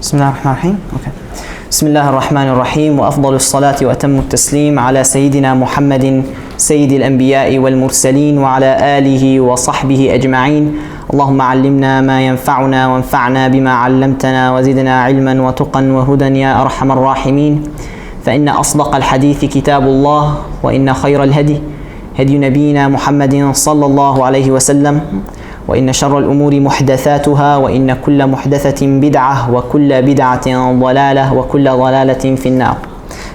بسم الله الرحمن الرحيم. Okay. بسم الله الرحمن الرحيم وأفضل الصلاة وأتم التسليم على سيدنا محمد سيد الأنبياء والمرسلين وعلى آله وصحبه أجمعين. اللهم علمنا ما ينفعنا وانفعنا بما علمتنا وزدنا علما وتقا وهدى يا أرحم الراحمين. فإن أصدق الحديث كتاب الله وإن خير الهدي هدي نبينا محمد صلى الله عليه وسلم وإن شر الأمور محدثاتها وإن كل محدثة بدعة وكل بدعة ضلالة وكل ضلالة في النار.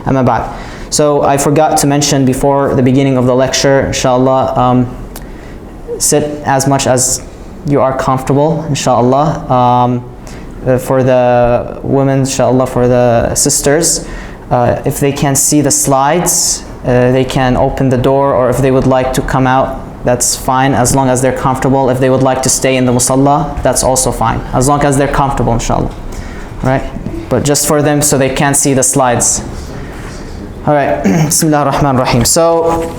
أما بعد. So I forgot to mention before the beginning of the lecture, inshallah, sit as much as you are comfortable, inshallah. For the women, inshallah, for the sisters, if they can see the slides, they can open the door, or if they would like to come out, that's fine, as long as they're comfortable. If they would like to stay in the musalla, that's also fine, as long as they're comfortable, inshallah. Right? But just for them so they can't see the slides. Alright, Bismillah ar-Rahman ar-Rahim. So,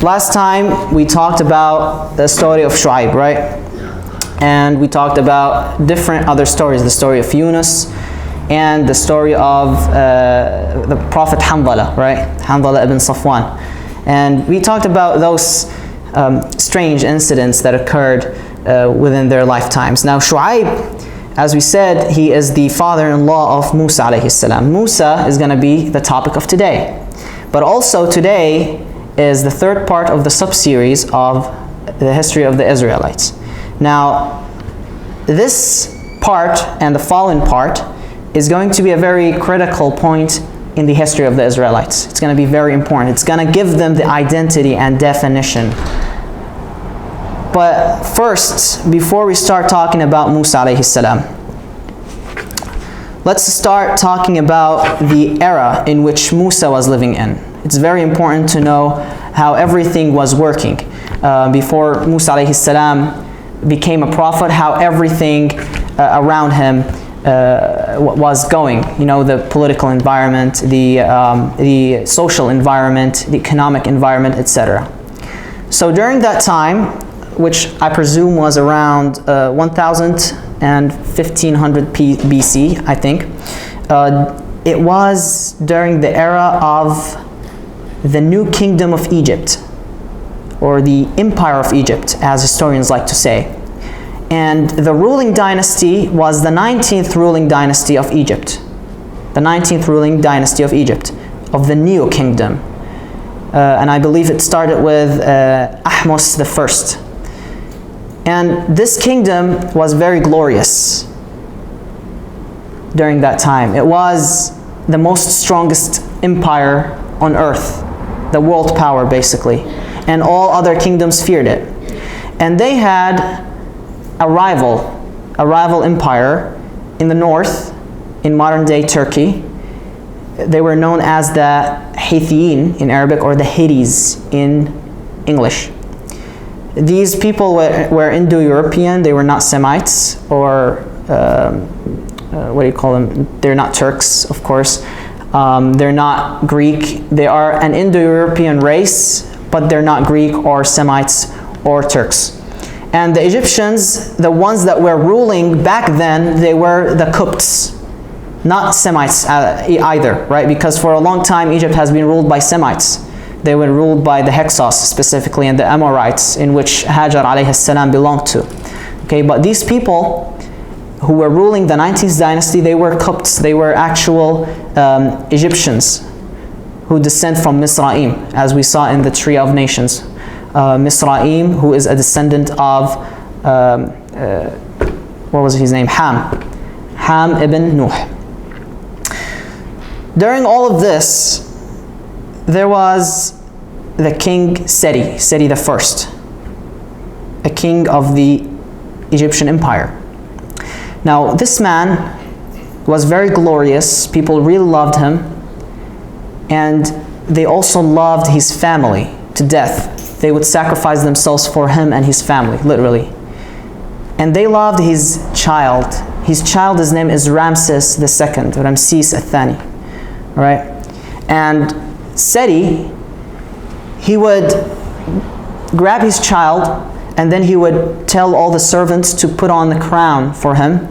last time we talked about the story of Shu'aib, right? And we talked about different other stories, the story of Yunus, and the story of the Prophet Hanzala, right? Hanzala ibn Safwan. And we talked about those strange incidents that occurred within their lifetimes. Now Shu'aib, as we said, he is the father-in-law of Musa alayhi salam. Musa is going to be the topic of today. But also today is the third part of the sub-series of the history of the Israelites. Now this part and the following part is going to be a very critical point in the history of the Israelites. It's going to be very important. It's going to give them the identity and definition. But first, before we start talking about Musa alayhi salam, let's start talking about the era in which Musa was living in. It's very important to know how everything was working before Musa alayhi salam became a prophet, how everything around him was going, you know, the political environment, the social environment, the economic environment, etc. So during that time, which I presume was around 1000 and 1500 BC, I think, it was during the era of the new kingdom of Egypt, or the empire of Egypt, as historians like to say. And the ruling dynasty was the 19th ruling dynasty of Egypt. The 19th ruling dynasty of Egypt, of the new kingdom. And I believe it started with Ahmose the First. And this kingdom was very glorious during that time. It was the most strongest empire on earth, the world power basically. And all other kingdoms feared it. And they had a rival empire in the north, in modern day Turkey. They were known as the Hittiyin in Arabic, or the Hittites in English. These people were Indo-European. They were not Semites, or what do you call them? They're not Turks, of course. They're not Greek. They are an Indo-European race, but they're not Greek or Semites or Turks. And the Egyptians, the ones that were ruling back then, they were the Copts, not Semites either, right? Because for a long time, Egypt has been ruled by Semites. They were ruled by the Hyksos specifically, and the Amorites, in which Hajar alayhi salam belonged to. Okay, but these people who were ruling the 19th dynasty, they were Copts. They were actual Egyptians who descend from Misraim, as we saw in the Tree of Nations. Misraim, who is a descendant of what was his name? Ham ibn Nuh. During all of this, there was the king Seti the First, a king of the Egyptian Empire. Now this man was very glorious. People really loved him, and they also loved his family to death. They would sacrifice themselves for him and his family, literally. And they loved his child. His child, his name is Ramses II, Ramses Athani. Right? And Seti, he would grab his child, and then he would tell all the servants to put on the crown for him,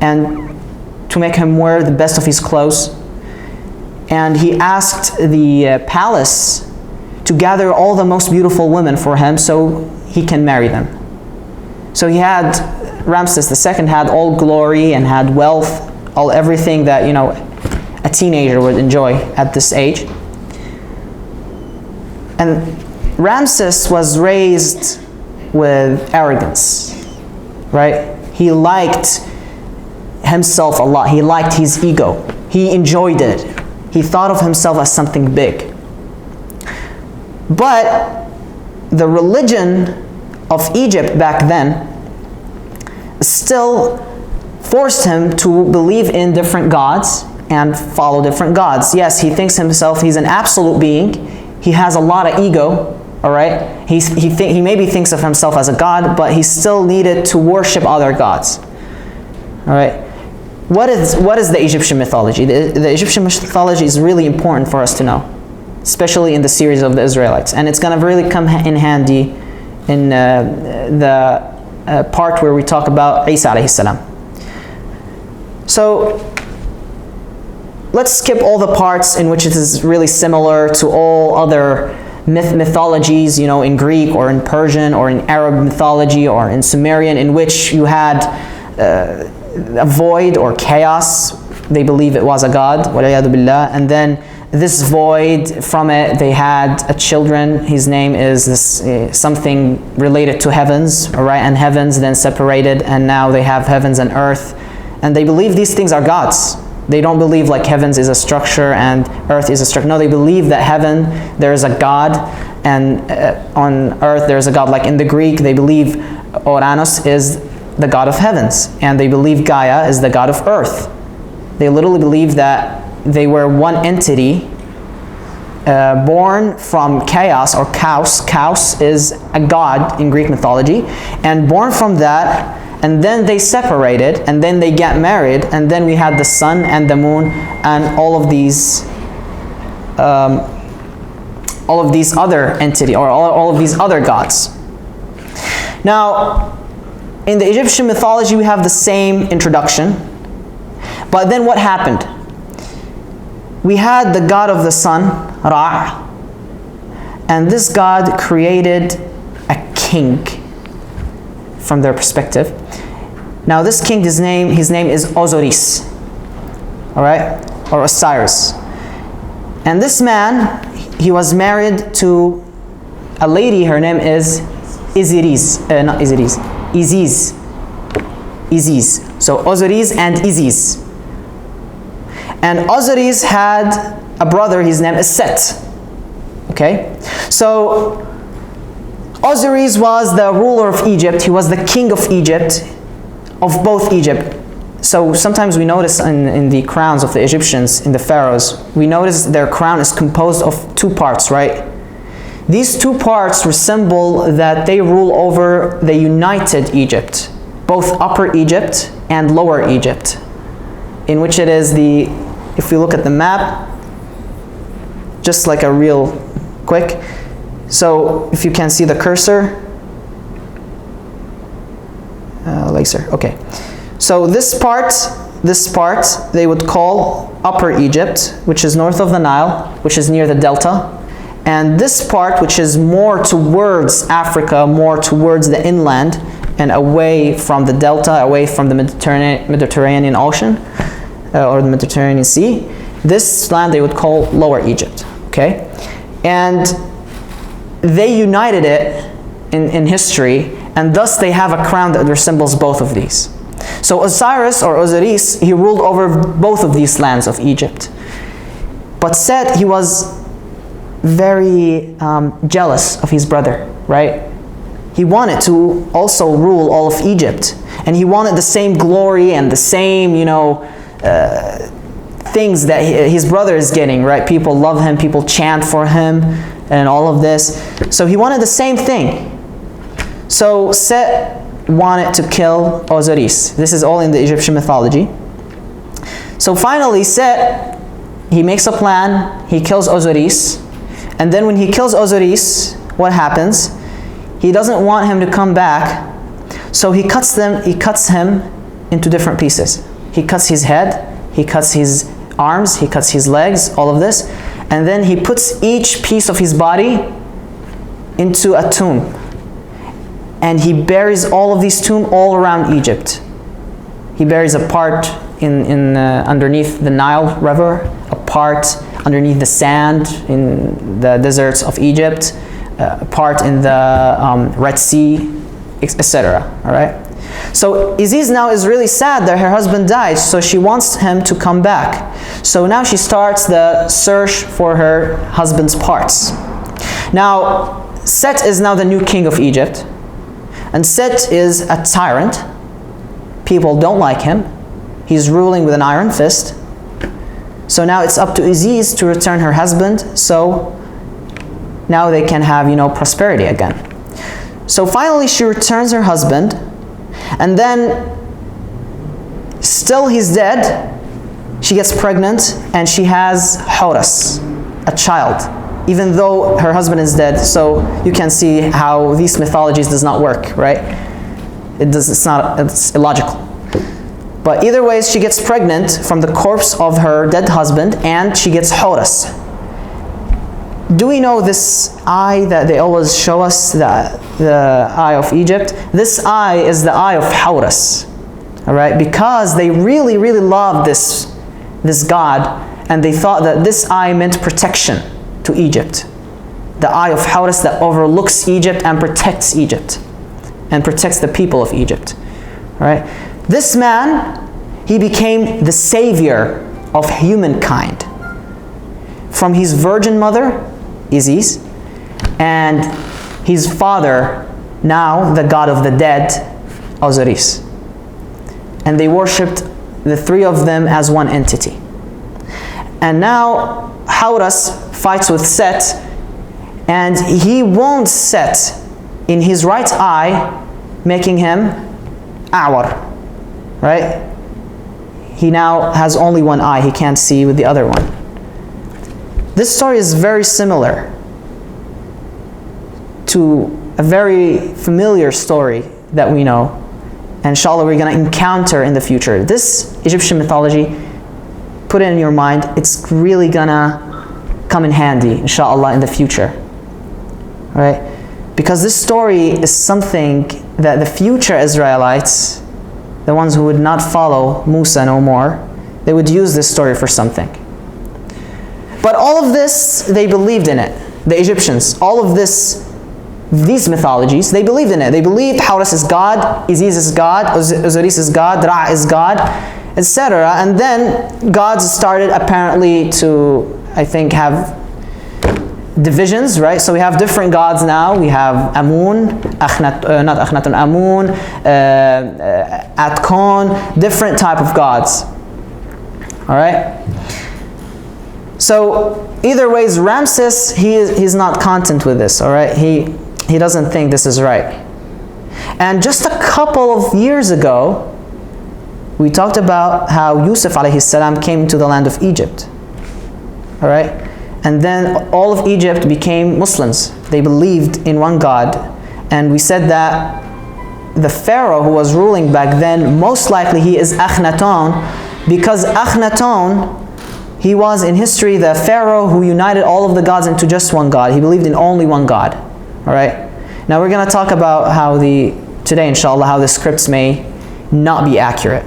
and to make him wear the best of his clothes. And he asked the palace to gather all the most beautiful women for him so he can marry them. So he had, Ramses II had all glory and had wealth, all everything that, you know, a teenager would enjoy at this age. And Ramses was raised with arrogance, right? He liked himself a lot. He liked his ego. He enjoyed it. He thought of himself as something big. But the religion of Egypt back then still forced him to believe in different gods and follow different gods. Yes, he thinks himself, he's an absolute being. He has a lot of ego, all right? He maybe thinks of himself as a god, but he still needed to worship other gods, all right? What is the Egyptian mythology? The Egyptian mythology is really important for us to know, especially in the series of the Israelites. And it's going to really come in handy in the part where we talk about Isa alayhi salam. So let's skip all the parts in which it is really similar to all other mythologies, you know, in Greek or in Persian or in Arab mythology or in Sumerian, in which you had a void or chaos. They believe it was a god, وَلَيَذُ بِاللَّهِ. And then this void, from it they had a children. His name is this, something related to heavens, all right? And heavens then separated, and now they have heavens and earth. And they believe these things are gods. They don't believe like heavens is a structure and earth is a structure. No, they believe that heaven, there is a god, and on earth there is a god. Like in the Greek, they believe Uranus is the god of heavens, and they believe Gaia is the god of earth. They literally believe that they were one entity, born from chaos or chaos. Chaos is a god in Greek mythology, and born from that, and then they separated, and then they get married, and then we had the sun and the moon and all of these other entity, or all of these other gods. Now, in the Egyptian mythology, we have the same introduction, but then what happened? We had the god of the sun, Ra, and this god created a king from their perspective. Now this king, his name is Osiris, all right, or Osiris. And this man, he was married to a lady. Her name is Isis, not Isis, Isis. Isis. So Osiris and Isis. And Osiris had a brother. His name is Set. Okay, so Osiris was the ruler of Egypt. He was the king of Egypt, of both Egypt. So sometimes we notice in the crowns of the Egyptians, in the pharaohs, we notice their crown is composed of two parts, right? These two parts resemble that they rule over the united Egypt, both Upper Egypt and Lower Egypt, in which it is the, if we look at the map, just like a real quick, so if you can see the cursor, laser, okay. So this part, they would call Upper Egypt, which is north of the Nile, which is near the delta. And this part, which is more towards Africa, more towards the inland, and away from the delta, away from the Mediterranean Ocean, or the Mediterranean Sea, this land they would call Lower Egypt, okay? And they united it in history, and thus they have a crown that resembles both of these. So Osiris, or Osiris, he ruled over both of these lands of Egypt. But Set, he was very jealous of his brother, right? He wanted to also rule all of Egypt, and he wanted the same glory and the same, you know, things that his brother is getting, right? People love him, people chant for him, and all of this. So he wanted the same thing. So Set wanted to kill Osiris. This is all in the Egyptian mythology. So finally Set, he makes a plan, he kills Osiris, and then when he kills Osiris, what happens? He doesn't want him to come back, so he cuts him into different pieces. he cuts his head, he cuts his arms, he cuts his legs, all of this, and then he puts each piece of his body into a tomb. And he buries all of these tombs all around Egypt. He buries a part underneath the Nile River, a part underneath the sand in the deserts of Egypt, a part in the Red Sea, etc. All right. So Isis now is really sad that her husband died, so she wants him to come back. So now she starts the search for her husband's parts. Now, Set is now the new king of Egypt, and Set is a tyrant. People don't like him. He's ruling with an iron fist. So now it's up to Isis to return her husband, so now they can have, prosperity again. So finally she returns her husband, and then still he's dead. She gets pregnant and she has Horus, a child, even though her husband is dead. So you can see how these mythologies does not work, right? It's illogical. But either way, she gets pregnant from the corpse of her dead husband, and she gets Horus. Do we know this eye that they always show us, the eye of Egypt? This eye is the eye of Horus, all right? Because they really, really loved this god, and they thought that this eye meant protection to Egypt. The eye of Horus that overlooks Egypt and protects Egypt, and protects the people of Egypt, all right? This man, he became the savior of humankind from his virgin mother, Isis, and his father, now the god of the dead, Osiris. And they worshipped the three of them as one entity. And now Horus fights with Set, and he wounds Set in his right eye, making him Awar. Right? He now has only one eye. He can't see with the other one. This story is very similar to a very familiar story that we know. And inshallah, we're going to encounter in the future. This Egyptian mythology, put it in your mind, it's really going to come in handy, inshallah, in the future. Right? Because this story is something that the future Israelites, the ones who would not follow Musa no more, they would use this story for something. But all of this, they believed in it. The Egyptians, all of these mythologies, they believed in it. They believed Horus is God, Isis is God, Osiris is God, Ra is God, etc. And then gods started apparently to, I think, have divisions, right? So we have different gods now. We have Amun, not Akhenaten, Amun, Atkon, different type of gods. All right. So either ways, Ramses, he's not content with this. All right. He doesn't think this is right. And just a couple of years ago, we talked about how Yusuf alayhi salam came to the land of Egypt. All right. And then all of Egypt became Muslims. They believed in one God. And we said that the Pharaoh who was ruling back then, most likely he is Akhenaten, because Akhenaten, he was in history the Pharaoh who united all of the gods into just one God. He believed in only one God. All right. Now we're going to talk about how today, inshallah, how the scripts may not be accurate.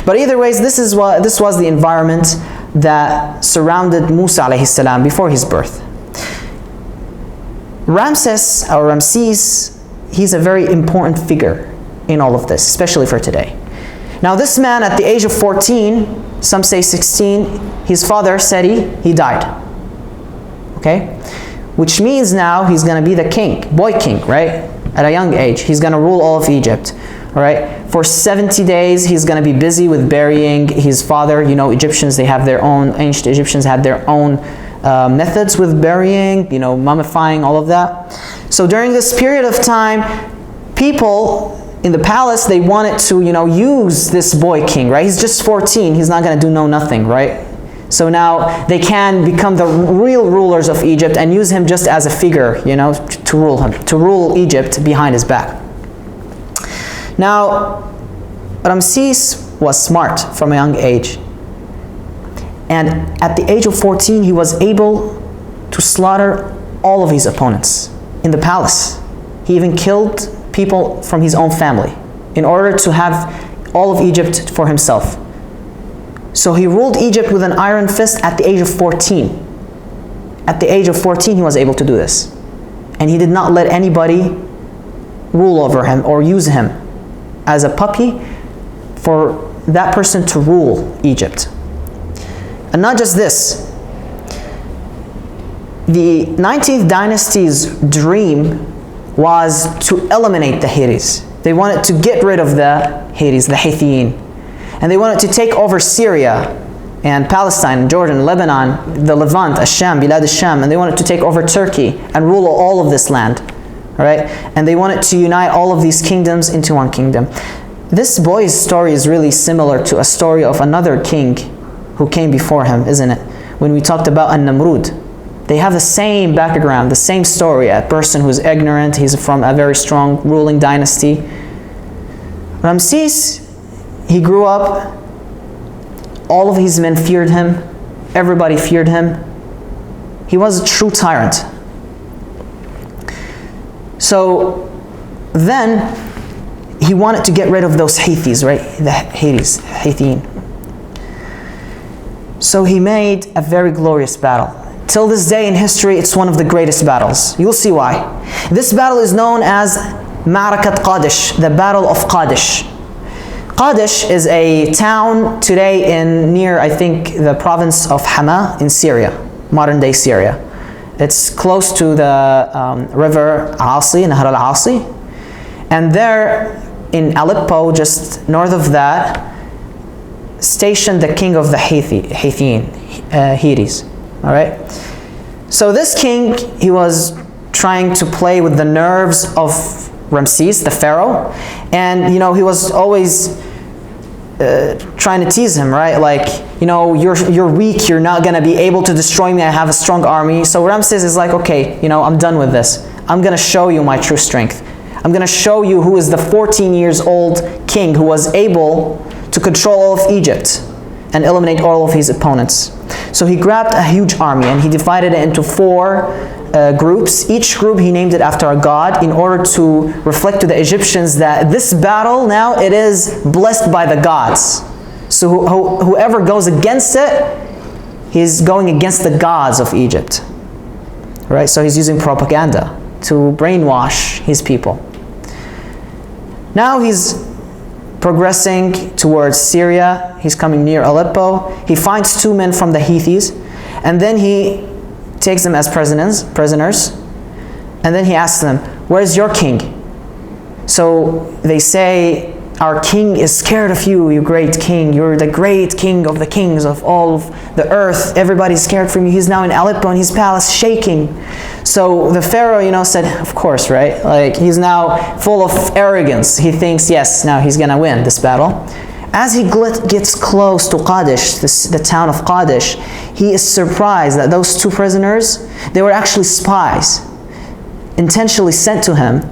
But either ways, this was the environment that surrounded Musa alayhi salam before his birth. Ramses, or Ramses, he's a very important figure in all of this, especially for today. Now this man, at the age of 14, some say 16, his father, Seti, he died. Okay? Which means now he's going to be the king, boy king, right? At a young age, he's going to rule all of Egypt. All right, for 70 days, he's going to be busy with burying his father. Egyptians, they have their own, ancient Egyptians had their own methods with burying, mummifying, all of that. So during this period of time, people in the palace, they wanted to, use this boy king, right? He's just 14, he's not going to do nothing, right? So now they can become the real rulers of Egypt and use him just as a figure, to rule Egypt behind his back. Now, Ramses, was smart from a young age. And at the age of 14, he was able to slaughter all of his opponents in the palace. He even killed people from his own family in order to have all of Egypt for himself. So he ruled Egypt with an iron fist at the age of 14. At the age of 14, he was able to do this. And he did not let anybody rule over him or use him as a puppy for that person to rule Egypt. And not just this, the 19th dynasty's dream was to eliminate the Hittites. They wanted to get rid of the Hittites, the Hittiyin. And they wanted to take over Syria and Palestine, Jordan, Lebanon, the Levant, Asham, Bilad Asham, and they wanted to take over Turkey and rule all of this land. All right? And they wanted to unite all of these kingdoms into one kingdom. This boy's story is really similar to a story of another king who came before him, isn't it? When we talked about An-Namrud. They have the same background, the same story. A person who's ignorant, he's from a very strong ruling dynasty. Ramses, he grew up, all of his men feared him, everybody feared him. He was a true tyrant. So then he wanted to get rid of those Hittites, right? The Hittiyin. So he made a very glorious battle. Till this day in history, it's one of the greatest battles. You'll see why. This battle is known as Ma'rakat Qadish, the Battle of Qadish. Qadish is a town today near, I think, the province of Hama in Syria, modern day Syria. It's close to the river Asi, Nahar al-Asi. And there in Aleppo, just north of that, stationed the king of the Hittiyin, Hittites. All right. So this king, he was trying to play with the nerves of Ramses, the pharaoh, and he was always trying to tease him, right? Like, you're weak, you're not gonna be able to destroy me. I have a strong army. So Ramses is like, okay, I'm done with this. I'm gonna show you my true strength. I'm gonna show you who is the 14 years old king who was able to control all of Egypt and eliminate all of his opponents. So he grabbed a huge army and he divided it into 4 groups. Each group he named it after a god in order to reflect to the Egyptians that this battle now it is blessed by the gods. So whoever goes against it, he's going against the gods of Egypt. Right? So he's using propaganda to brainwash his people. Now he's progressing towards Syria. He's coming near Aleppo. He finds 2 men from the Hittites, and then he takes them as prisoners, and then he asks them, "Where's your king?" So they say, "Our king is scared of you, you great king. You're the great king of the kings of all of the earth. Everybody's scared from you." He's now in Aleppo in his palace shaking. So the pharaoh, said, of course, right? Like, he's now full of arrogance. He thinks, yes, now he's gonna win this battle. As he gets close to Qadish, the town of Qadish, he is surprised that those 2 prisoners, they were actually spies, intentionally sent to him,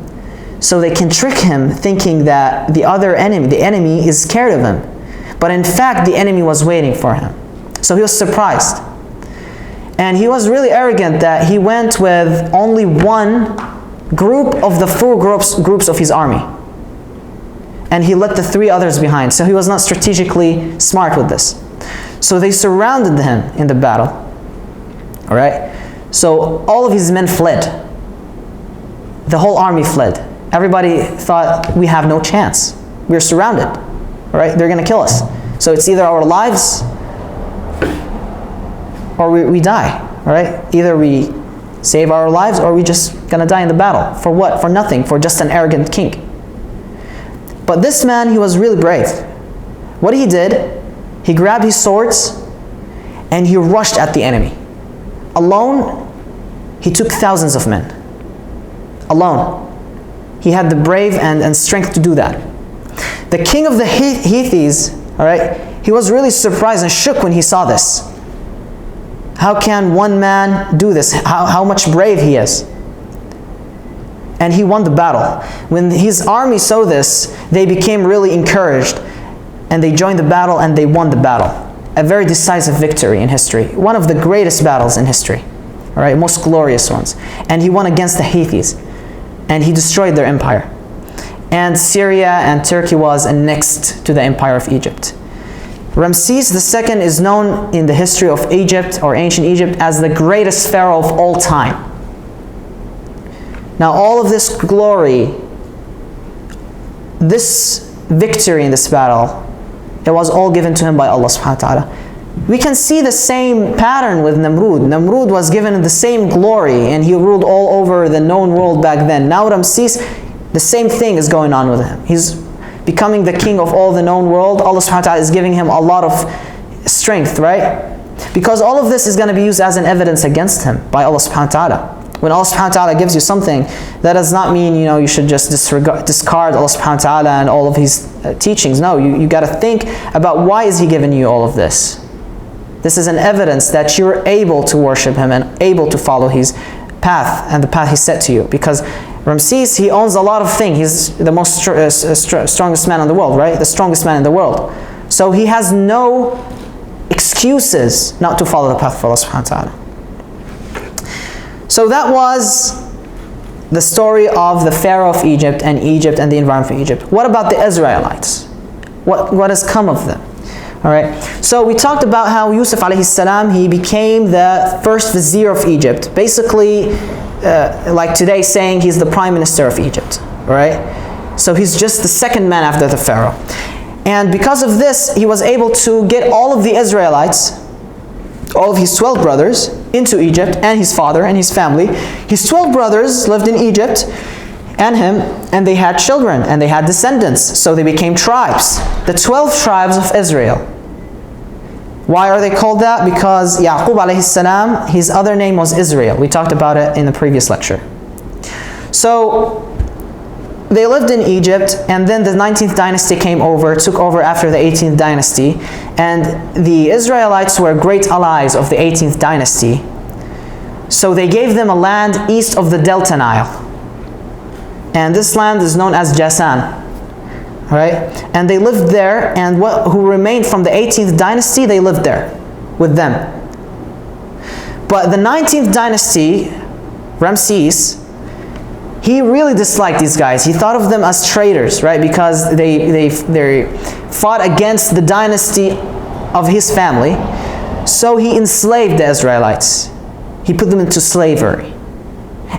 so they can trick him thinking that the enemy is scared of him. But in fact, the enemy was waiting for him. So he was surprised. And he was really arrogant that he went with only 1 group of the 4 groups of his army. And he left the 3 others behind. So he was not strategically smart with this. So they surrounded him in the battle. All right? So all of his men fled. The whole army fled. Everybody thought, we have no chance. We're surrounded. All right? They're going to kill us. So it's either our lives or we die. All right? Either we save our lives or we just going to die in the battle. For what? For nothing. For just an arrogant king. But this man, he was really brave. What he did, he grabbed his swords and he rushed at the enemy. Alone, he took thousands of men. Alone. He had the brave and strength to do that. The king of the Hittites, all right, he was really surprised and shook when he saw this. How can one man do this? How much brave he is. And he won the battle. When his army saw this, they became really encouraged. and they joined the battle and they won the battle. A very decisive victory in history. One of the greatest battles in history. All right, most glorious ones. And he won against the Hethys. And he destroyed their empire. And Syria and Turkey was annexed to the empire of Egypt. Ramses II is known in the history of Egypt or ancient Egypt as the greatest pharaoh of all time. Now all of this glory, this victory in this battle, it was all given to him by Allah subhanahu wa ta'ala. We can see the same pattern with Namrud. Namrud was given the same glory and he ruled all over the known world back then. Now Ramses, the same thing is going on with him. He's becoming the king of all the known world. Allah subhanahu wa ta'ala is giving him a lot of strength, right? Because all of this is going to be used as an evidence against him by Allah subhanahu wa ta'ala. When Allah subhanahu wa ta'ala gives you something, that does not mean, you know, you should just discard Allah subhanahu wa ta'ala and all of his teachings. No, you got to think about why is he giving you all of this. This is an evidence that you're able to worship him and able to follow his path and the path he set to you. Because Ramses, he owns a lot of things. He's the most strongest man in the world, right? The strongest man in the world. So he has no excuses not to follow the path of Allah subhanahu wa ta'ala. So that was the story of the Pharaoh of Egypt and the environment of Egypt. What about the Israelites? What has come of them? All right. So we talked about how Yusuf alayhi salam, he became the first vizier of Egypt. Basically, like today saying he's the prime minister of Egypt. All right. So he's just the second man after the Pharaoh. And because of this, he was able to get all of the Israelites, all of his 12 brothers, into Egypt, and his father and his family. His 12 brothers lived in Egypt, and him, and they had children, and they had descendants, so they became tribes. The 12 tribes of Israel. Why are they called that? Because Yaqub alayhi salam, his other name was Israel. We talked about it in the previous lecture. So they lived in Egypt, and then the 19th dynasty took over after the 18th dynasty, and the Israelites were great allies of the 18th dynasty. So they gave them a land east of the Delta Nile. And this land is known as Jasan. Right? And they lived there, and who remained from the 18th dynasty, they lived there with them. But the 19th dynasty, Ramses, he really disliked these guys. He thought of them as traitors, right? Because they fought against the dynasty of his family. So he enslaved the Israelites. He put them into slavery.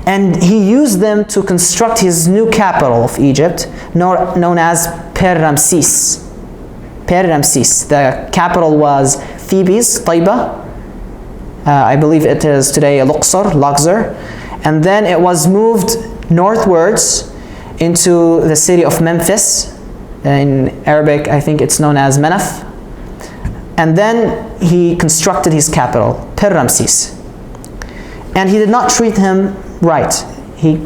And he used them to construct his new capital of Egypt, known as Per-Ramses. Per-Ramses. The capital was Thebes, Taiba. I believe it is today Luxor. And then it was moved northwards into the city of Memphis. In Arabic, I think it's known as Menaf. And then he constructed his capital, Per-Ramses. And he did not treat him right. He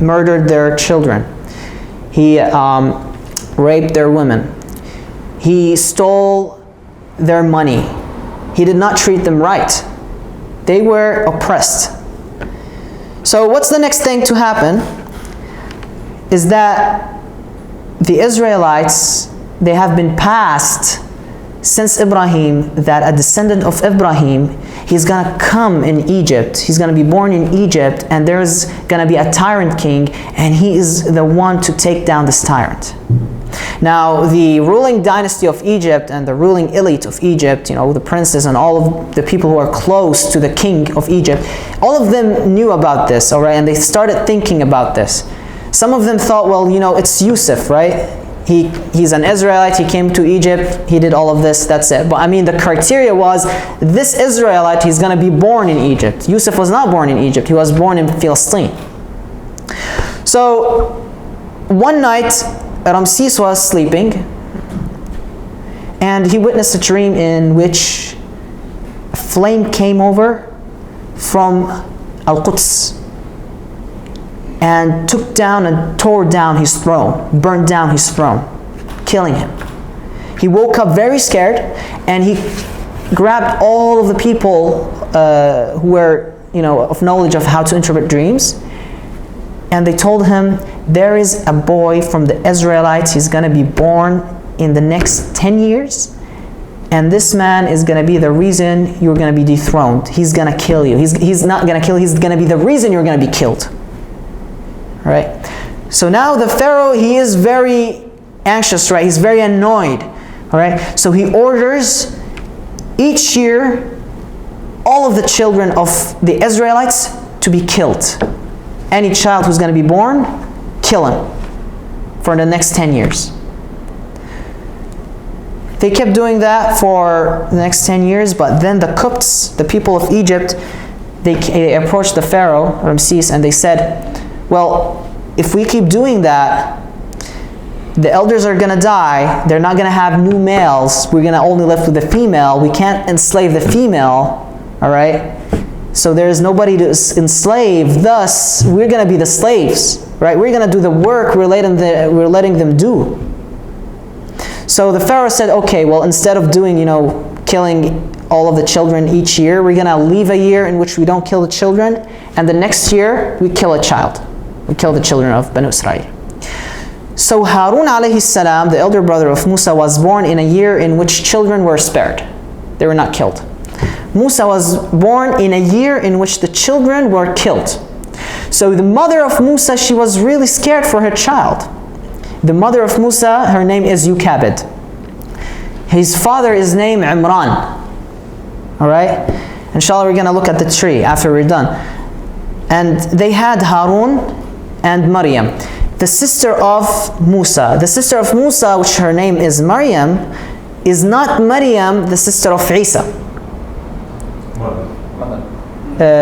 murdered their children. He raped their women. He stole their money. He did not treat them right. They were oppressed. So what's the next thing to happen is that the Israelites, they have been passed since Ibrahim, that a descendant of Ibrahim, he's going to come in Egypt. He's going to be born in Egypt, and there's going to be a tyrant king, and he is the one to take down this tyrant. Now, the ruling dynasty of Egypt and the ruling elite of Egypt, you know, the princes and all of the people who are close to the king of Egypt, all of them knew about this, all right, and they started thinking about this. Some of them thought, well, you know, it's Yusuf, right? He's an Israelite, he came to Egypt, he did all of this, that's it. But I mean, the criteria was, this Israelite, he's going to be born in Egypt. Yusuf was not born in Egypt, he was born in Palestine. So, one night, Ramses was sleeping, and he witnessed a dream in which a flame came over from Al-Quds and took down and tore down his throne, burned down his throne, killing him. He woke up very scared, and he grabbed all of the people who were, you know, of knowledge of how to interpret dreams, and they told him, there is a boy from the Israelites, he's going to be born in the next 10 years, and this man is going to be the reason you're going to be dethroned. He's going to kill you. He's not going to kill you, he's going to be the reason you're going to be killed. All right? So now the Pharaoh, he is very anxious, right? He's very annoyed. All right? So he orders each year all of the children of the Israelites to be killed. Any child who's going to be born, kill him for the next 10 years. They kept doing that for the next 10 years, but then the Copts, the people of Egypt, they approached the Pharaoh, Ramses, and they said, well, if we keep doing that, the elders are going to die, they're not going to have new males, we're going to only live with the female, we can't enslave the female, all right? So there is nobody to enslave, thus we're going to be the slaves, right? We're going to do the work we're letting them do. So the Pharaoh said, okay, well, instead of doing, killing all of the children each year, we're going to leave a year in which we don't kill the children, and the next year we kill a child. We kill the children of Banu Israel. So Harun alayhi salam, the elder brother of Musa, was born in a year in which children were spared. They were not killed. Musa was born in a year in which the children were killed. So the mother of Musa, she was really scared for her child. The mother of Musa, her name is Yukabid. His father is named Imran. All right? Inshallah, we're going to look at the tree after we're done. And they had Harun and Maryam, the sister of Musa. The sister of Musa, which her name is Maryam, is not Maryam, the sister of Isa.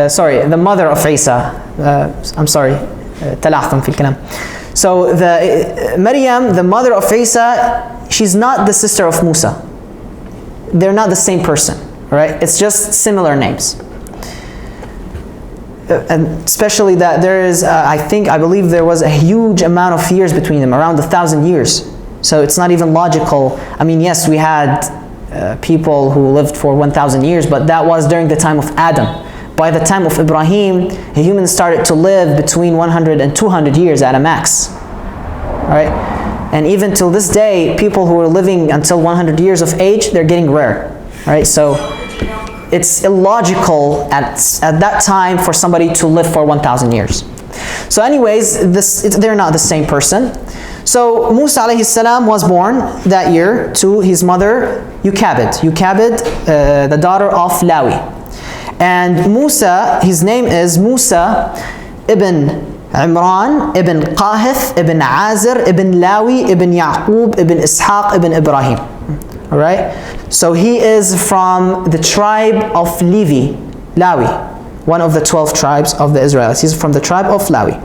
Sorry, the mother of Isa. I'm sorry. تلعثم في الكلام. So Maryam, the mother of Isa, she's not the sister of Musa. They're not the same person, right? It's just similar names. And especially that there is, I believe there was a huge amount of years between them, around 1,000 years. So it's not even logical. I mean, yes, we had people who lived for 1,000 years, but that was during the time of Adam. By the time of Ibrahim, humans started to live between 100 and 200 years at a max. Right? And even till this day, people who are living until 100 years of age, they're getting rare. Right? So it's illogical at that time for somebody to live for 1,000 years. So anyways, they're not the same person. So Musa alayhi salam was born that year to his mother Yukabid. Yukabid, the daughter of Lawi. And Musa, his name is Musa ibn Imran, ibn Qahith, ibn Azir, ibn Lawi, ibn Yaqub, ibn Ishaq, ibn Ibrahim. All right? So he is from the tribe of Levi, Lawi, one of the 12 tribes of the Israelites. He's from the tribe of Lawi.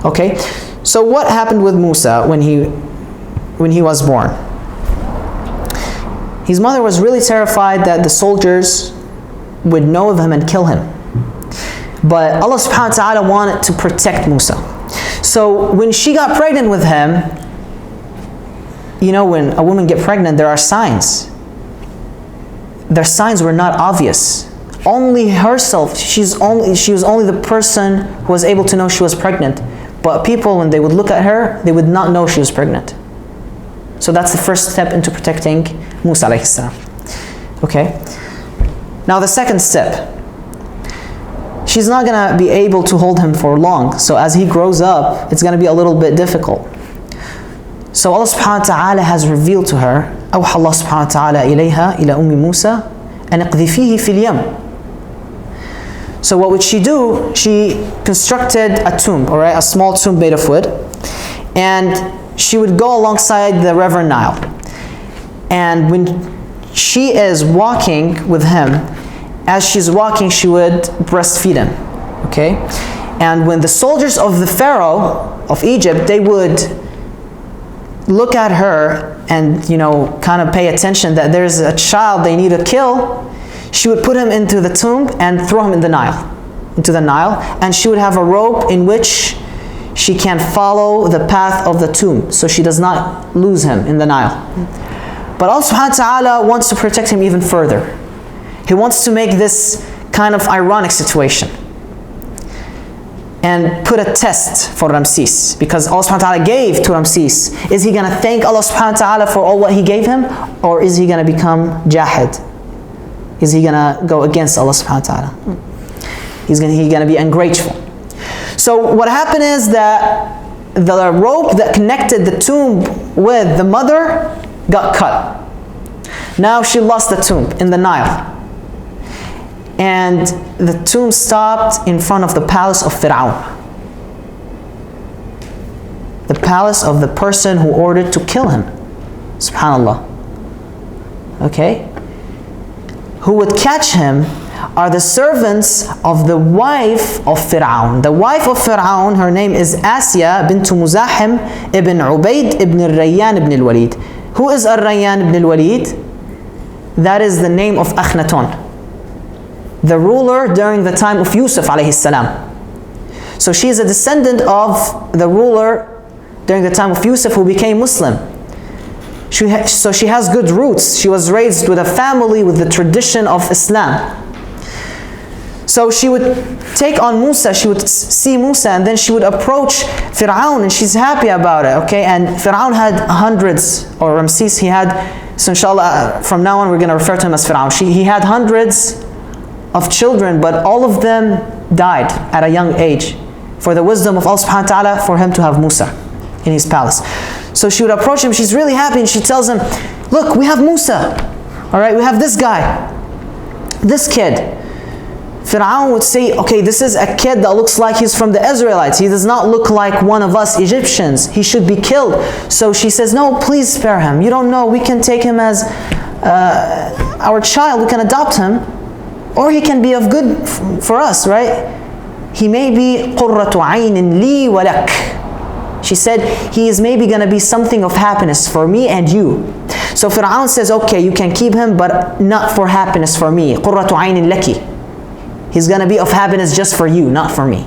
Okay? So what happened with Musa when he was born? His mother was really terrified that the soldiers would know of him and kill him. But Allah subhanahu wa ta'ala wanted to protect Musa. So when she got pregnant with him, when a woman gets pregnant, there are signs. Their signs were not obvious. Only herself, she was only the person who was able to know she was pregnant. But people, when they would look at her, they would not know she was pregnant. So that's the first step into protecting Musa alayhi salam. Okay? Now the second step. She's not going to be able to hold him for long. So as he grows up, it's going to be a little bit difficult. So Allah subhanahu wa ta'ala has revealed to her, أوحى الله سبحانه وتعالى إليها إلى أم موسى أن اقذفيه في اليم. So what would she do? She constructed a tomb, all right, a small tomb made of wood, and she would go alongside the River Nile. And when she is walking with him, as she's walking, she would breastfeed him, okay? And when the soldiers of the Pharaoh of Egypt, they would look at her and, kind of pay attention that there's a child they need to kill, she would put him into the tomb and throw him into the Nile, and she would have a rope in which she can follow the path of the tomb, so she does not lose him in the Nile. But Allah subhanahu wa ta'ala wants to protect him even further. He wants to make this kind of ironic situation. and put a test for Ramses, because Allah subhanahu wa ta'ala gave to Ramses. Is he going to thank Allah subhanahu wa ta'ala for all what he gave him, or is he going to become jahid? Is he going to go against Allah subhanahu wa ta'ala? He's going to be ungrateful. So what happened is that the rope that connected the tomb with the mother got cut. Now she lost the tomb in the Nile. And the tomb stopped in front of the palace of Fir'aun. The palace of the person who ordered to kill him. Subhanallah. Okay? Who would catch him are the servants of the wife of Fir'aun. The wife of Fir'aun, her name is Asya bint Muzahim ibn Ubayd ibn al-Rayyan ibn al-Walid. Who is al-Rayyan ibn al-Walid? That is the name of Akhenaton, the ruler during the time of Yusuf alayhi salam. So she is a descendant of the ruler during the time of Yusuf who became Muslim. So she has good roots. She was raised with a family with the tradition of Islam. So she would take on Musa, she would see Musa, and then she would approach Fir'aun, and she's happy about it, okay? And Fir'aun had hundreds, or Ramses, he had, so inshallah, from now on we're going to refer to him as Fir'aun. He had hundreds of children, but all of them died at a young age. For the wisdom of Allah subhanahu wa ta'ala, for him to have Musa in his palace. So she would approach him, she's really happy, and she tells him, look, we have Musa, all right, we have this guy, this kid. Fir'aun would say, okay, this is a kid that looks like he's from the Israelites. He does not look like one of us Egyptians. He should be killed. So she says, no, please spare him. You don't know, we can take him as our child, we can adopt him, or he can be of good for us, right? He may be قُرَّةُ عَيْنٍ لِي وَلَكَ. She said, he is maybe going to be something of happiness for me and you. So Fir'aun says, okay, you can keep him, but not for happiness for me. قُرَّةُ عَيْنٍ لَكِ. He's going to be of happiness just for you, not for me.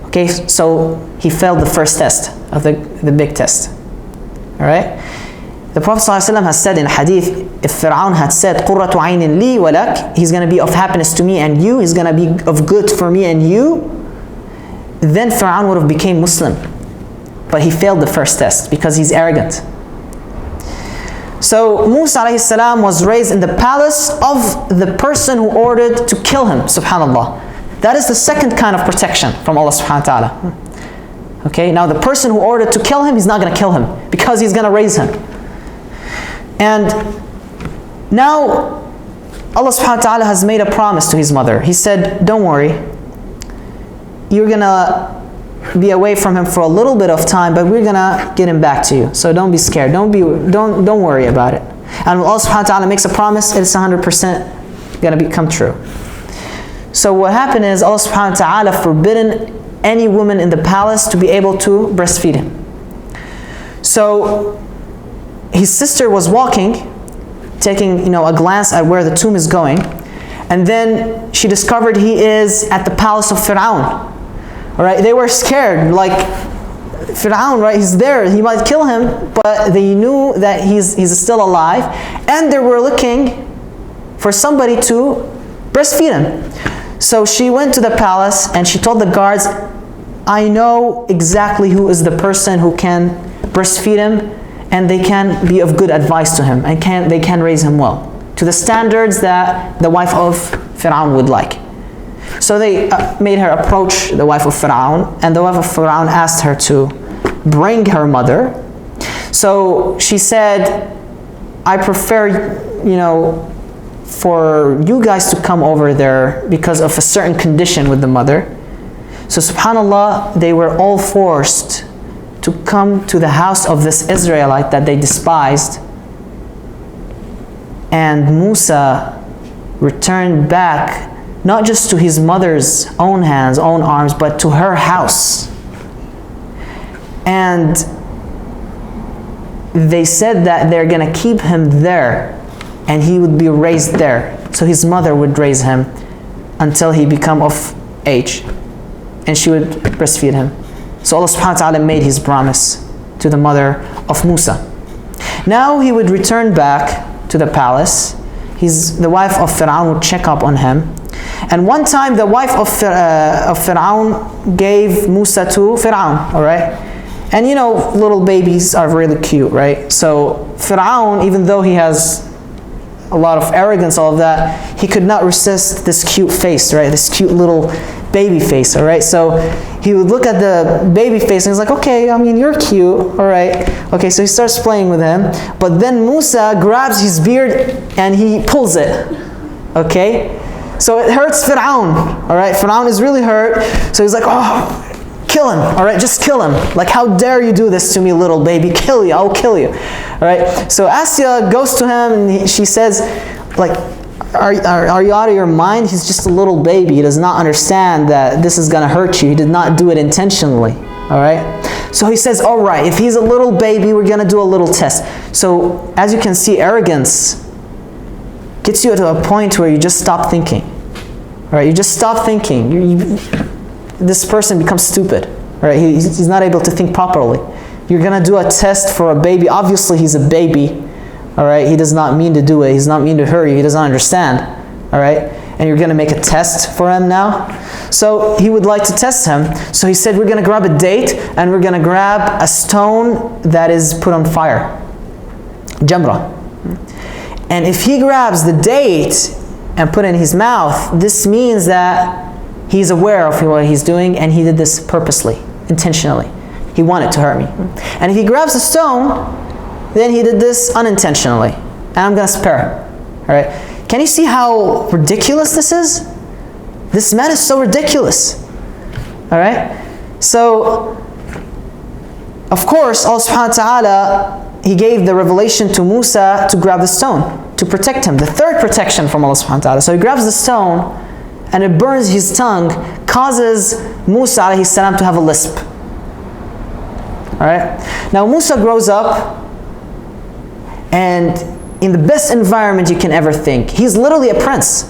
Okay, so he failed the first test of the big test. All right? The Prophet ﷺ has said in hadith, if Fir'aun had said, قُرَّةُ عَيْنٍ لِي وَلَكَ, he's going to be of happiness to me and you, he's going to be of good for me and you, then Fir'aun would have became Muslim. But he failed the first test because he's arrogant. So Musa alayhi salam was raised in the palace of the person who ordered to kill him, subhanallah. That is the second kind of protection from Allah subhanahu wa ta'ala. Okay, now the person who ordered to kill him, he's not going to kill him because he's going to raise him. And now Allah subhanahu wa ta'ala has made a promise to his mother. He said, don't worry, you're going to be away from him for a little bit of time, but we're gonna get him back to you. So don't be scared. Don't worry about it. And when Allah subhanahu wa ta'ala makes a promise, it's 100% gonna become true. So what happened is Allah subhanahu wa ta'ala forbidden any woman in the palace to be able to breastfeed him. So his sister was walking, taking a glance at where the tomb is going, and then she discovered he is at the palace of Fir'aun. All right, they were scared, like Fir'aun, right? He's there, he might kill him, but they knew that he's still alive, and they were looking for somebody to breastfeed him. So she went to the palace and she told the guards, I know exactly who is the person who can breastfeed him, and they can be of good advice to him, and they can raise him well, to the standards that the wife of Fir'aun would like. So they made her approach the wife of Fir'aun, and the wife of Fir'aun asked her to bring her mother. So she said, I prefer, for you guys to come over there because of a certain condition with the mother. So subhanallah, they were all forced to come to the house of this Israelite that they despised. And Musa returned back not just to his mother's own hands, own arms, but to her house. And they said that they're going to keep him there, and he would be raised there. So his mother would raise him until he become of age, and she would breastfeed him. So Allah subhanahu wa ta'ala made his promise to the mother of Musa. Now he would return back to the palace. The wife of Fir'aun would check up on him, And one time the wife of Fir'aun gave Musa to Fir'aun, all right? And you know, little babies are really cute, right? So Fir'aun, even though he has a lot of arrogance, all of that, he could not resist this cute face, right? This cute little baby face, all right? So he would look at the baby face and he's like, okay, I mean, you're cute, all right? Okay, so he starts playing with him. But then Musa grabs his beard and he pulls it, okay? So it hurts Fir'aun, all right? Fir'aun is really hurt. So he's like, oh, kill him, all right? Just kill him. Like, how dare you do this to me, little baby? Kill you, I'll kill you, all right? So Asya goes to him and she says, like, are you out of your mind? He's just a little baby. He does not understand that this is going to hurt you. He did not do it intentionally, all right? So he says, all right, if he's a little baby, we're going to do a little test. So as you can see, arrogance gets you to a point where you just stop thinking, all right? You just stop thinking. This person becomes stupid, all right? He's not able to think properly. You're going to do a test for a baby. Obviously, he's a baby. All right, he does not mean to do it. He's not mean to hurt you. He doesn't understand. All right, and you're going to make a test for him now. So he would like to test him. So he said, we're going to grab a date and we're going to grab a stone that is put on fire, jamra. And if he grabs the date and put it in his mouth, this means that he's aware of what he's doing and he did this purposely, intentionally. He wanted to hurt me. And if he grabs the stone, then he did this unintentionally, and I'm going to spare him. All right? Can you see how ridiculous this is? This man is so ridiculous. All right? So, of course, Allah subhanahu wa ta'ala, He gave the revelation to Musa to grab the stone, to protect him. The third protection from Allah subhanahu wa ta'ala. So he grabs the stone, and it burns his tongue, causes Musa alayhi salam to have a lisp. All right? Now Musa grows up, and in the best environment you can ever think. He's literally a prince.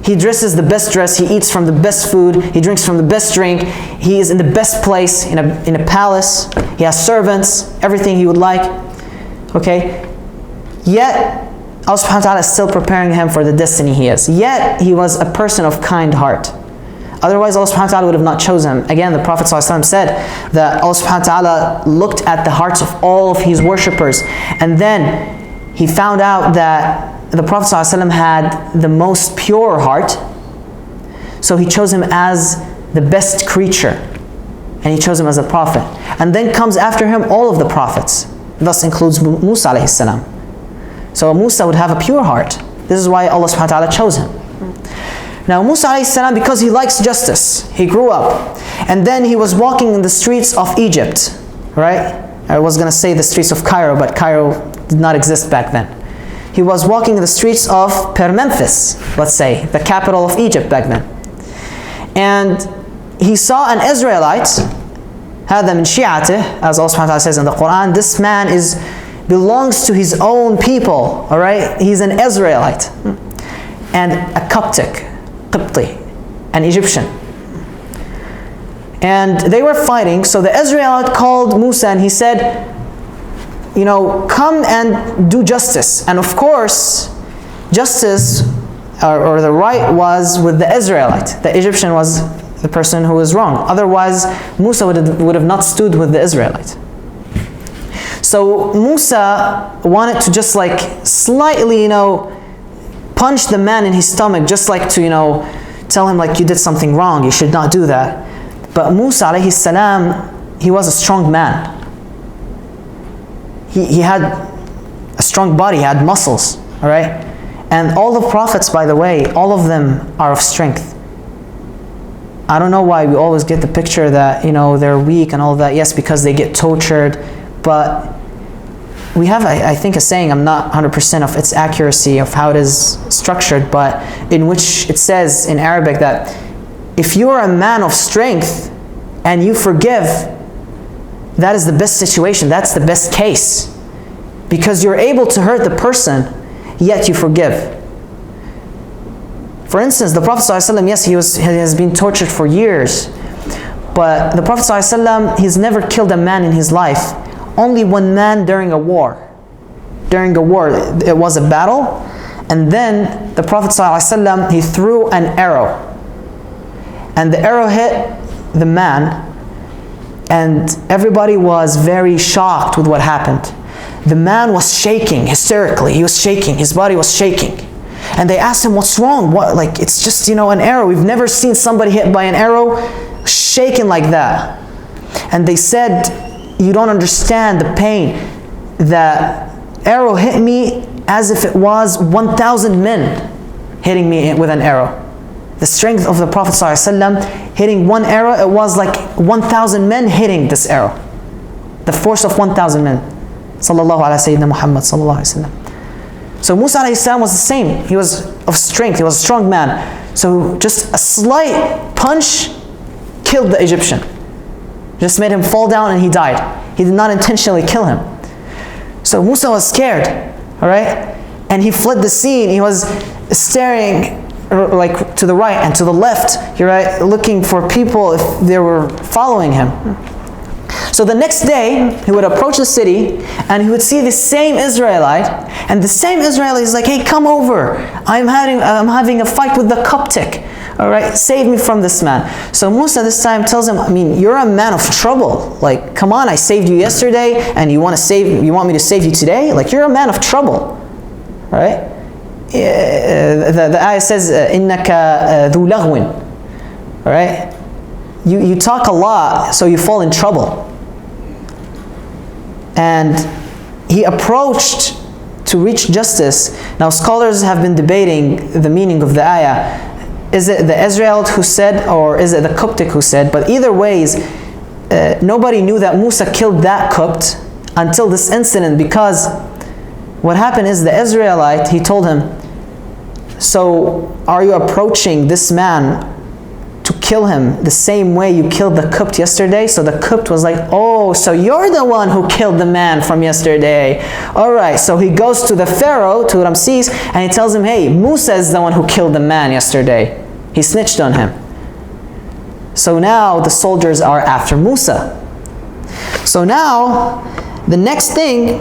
He dresses the best dress, he eats from the best food, he drinks from the best drink, he is in the best place, in a palace, he has servants, everything he would like. Okay? Yet, Allah subhanahu wa ta'ala is still preparing him for the destiny he is. Yet, he was a person of kind heart. Otherwise, Allah subhanahu wa ta'ala would have not chosen him. Again, the Prophet ﷺ said that Allah subhanahu wa ta'ala looked at the hearts of all of his worshippers, and then he found out that the Prophet ﷺ had the most pure heart, so he chose him as the best creature, and he chose him as a prophet. And then comes after him all of the prophets, thus includes Musa alayhi salam. So Musa would have a pure heart. This is why Allah subhanahu wa ta'ala chose him. Now Musa alayhi salam, because he likes justice, he grew up, and then he was walking in the streets of Egypt, right? I was going to say the streets of Cairo, but Cairo did not exist back then. He was walking in the streets of Memphis, let's say, the capital of Egypt back then. And he saw an Israelite, هذا من شيعته, as Allah subhanahu wa ta'ala says in the Quran. This man belongs to his own people, all right? He's an Israelite. And a Coptic, Qibti, an Egyptian. And they were fighting, so the Israelite called Musa and he said, you know, come and do justice. And of course, justice or the right was with the Israelite. The Egyptian was the person who was wrong. Otherwise, Musa would have not stood with the Israelite. So Musa wanted to just like slightly, you know, punch the man in his stomach, just like to, you know, tell him like you did something wrong, you should not do that. But Musa alayhi salam, he was a strong man. He had a strong body, he had muscles, all right? And all the prophets, by the way, all of them are of strength. I don't know why we always get the picture that, you know, they're weak and all of that. Yes, because they get tortured, but we have, I think, a saying, I'm not 100% of its accuracy of how it is structured, but in which it says in Arabic that if you are a man of strength and you forgive, that is the best situation, that's the best case. Because you're able to hurt the person, yet you forgive. For instance, the Prophet ﷺ, yes, he has been tortured for years, but the Prophet ﷺ, he's never killed a man in his life. Only one man during a war. During a war, it was a battle, And then the Prophet ﷺ, he threw an arrow. And the arrow hit the man. And everybody was very shocked with what happened. The man was shaking hysterically. He was shaking. His body was shaking. And they asked him, what's wrong? What? Like, it's just, an arrow. We've never seen somebody hit by an arrow shaken like that. And they said, you don't understand the pain. The arrow hit me as if it was 1,000 men hitting me with an arrow. The strength of the Prophet ﷺ hitting one arrow, it was like 1,000 men hitting this arrow. The force of 1,000 men. Sallallahu ala Sayyidina Muhammad sallallahu alayhi wa sallam. So Musa alayhi salam was the same. He was of strength. He was a strong man. So just a slight punch killed the Egyptian. Just made him fall down and he died. He did not intentionally kill him. So Musa was scared, all right? And he fled the scene. He was staring like to the right and to the left, right, looking for people if they were following him. So the next day, he would approach the city and he would see the same Israelite, and the same Israelite is like, hey, come over. I'm having a fight with the Coptic. All right, save me from this man. So Musa this time tells him, I mean, you're a man of trouble. Like, come on, I saved you yesterday, and you want me to save you today? Like, you're a man of trouble. All right? The ayah says, "Innaka dhu laghwin." All right? You talk a lot, so you fall in trouble. And he approached to reach justice. Now, scholars have been debating the meaning of the ayah. Is it the Israelite who said, or is it the Coptic who said? But either ways, nobody knew that Musa killed that Copt until this incident, because what happened is the Israelite, he told him, so are you approaching this man to kill him the same way you killed the Copt yesterday? So the Copt was like, oh, so you're the one who killed the man from yesterday. All right, so he goes to the Pharaoh, to Ramses, and he tells him, hey, Musa is the one who killed the man yesterday. He snitched on him. So now the soldiers are after Musa. So now, the next thing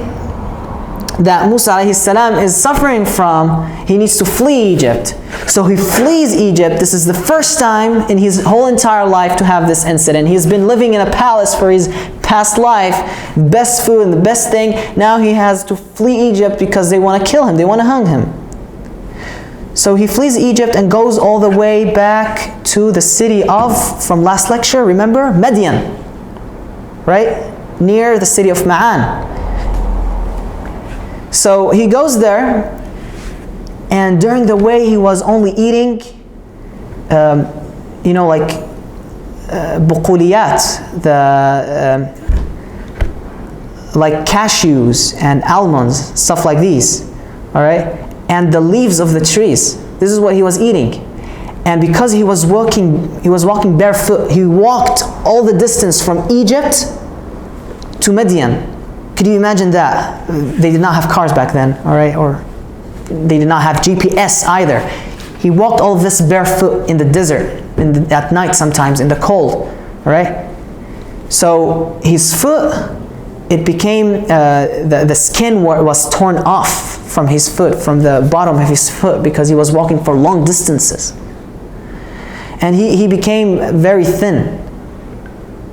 that Musa alayhi salam is suffering from, he needs to flee Egypt. So he flees Egypt. This is the first time in his whole entire life to have this incident. He's been living in a palace for his past life, best food and the best thing. Now he has to flee Egypt because they want to kill him, they want to hang him. So he flees Egypt and goes all the way back to the city of, from last lecture, remember? Midian, right? Near the city of Ma'an. So he goes there, and during the way he was only eating, like buquliyat, like cashews and almonds, stuff like these, all right? And the leaves of the trees. This is what he was eating. And because he was walking barefoot, he walked all the distance from Egypt to Midian. Could you imagine that? They did not have cars back then, all right? Or they did not have GPS either. He walked all of this barefoot in the desert, at night sometimes, in the cold, all right? So his foot, it became, the skin was torn off from his foot, from the bottom of his foot, because he was walking for long distances. And he became very thin.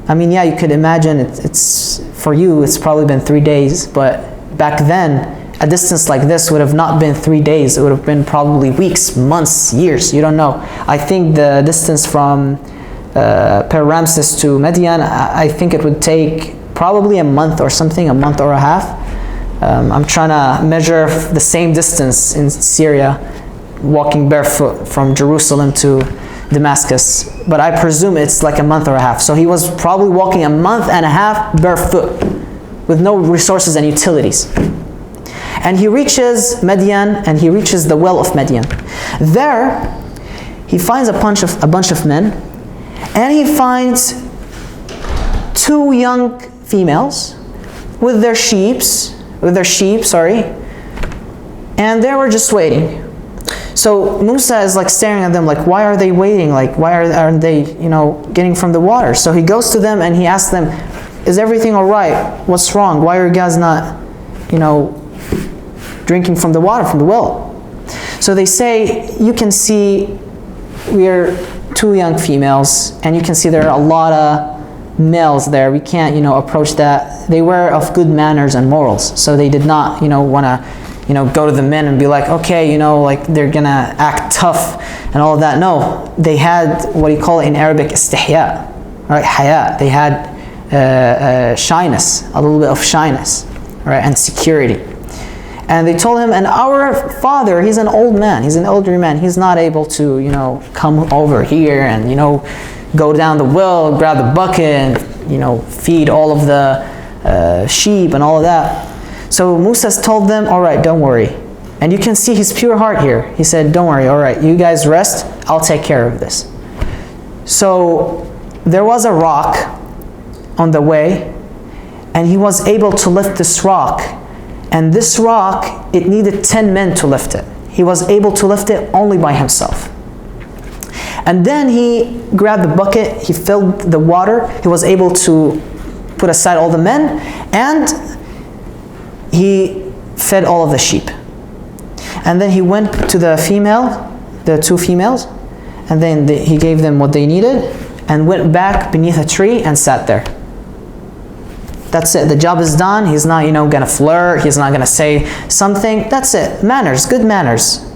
I mean, yeah, you could imagine, it's for you, it's probably been 3 days, but back then, a distance like this would have not been 3 days. It would have been probably weeks, months, years, you don't know. I think the distance from Per-Ramses to Midian, I think it would take probably a month or something, a month or a half. I'm trying to measure the same distance in Syria, walking barefoot from Jerusalem to Damascus, but I presume it's like a month or a half. So he was probably walking a month and a half barefoot with no resources and utilities. And he reaches Midian, and he reaches the well of Midian. There, he finds a bunch of men, and he finds 2 young females with their sheep, and they were just waiting. So Musa is like staring at them, like, why are they waiting? Like, why aren't they, getting from the water? So he goes to them and he asks them, is everything all right? What's wrong? Why are you guys not, drinking from the water, from the well? So they say, you can see we're 2 young females, and you can see there are a lot of males there. We can't, approach that. They were of good manners and morals, so they did not, want to, go to the men and be like, okay, like they're gonna act tough and all of that. No, they had what you call in Arabic istihya, right? Haya. They had shyness, a little bit of shyness, right, and security. And they told him, and our father, he's an old man, he's an elderly man, he's not able to, come over here and, go down the well, grab the bucket, and, feed all of the sheep and all of that. So Musa told them, all right, don't worry. And you can see his pure heart here. He said, don't worry, all right, you guys rest, I'll take care of this. So there was a rock on the way, and he was able to lift this rock. And this rock, it needed 10 men to lift it. He was able to lift it only by himself. And then he grabbed the bucket, he filled the water, he was able to put aside all the men, and he fed all of the sheep. And then he went to the 2 females, and then he gave them what they needed, and went back beneath a tree and sat there. That's it. The job is done. He's not, gonna flirt. He's not gonna say something. That's it. Manners, good manners.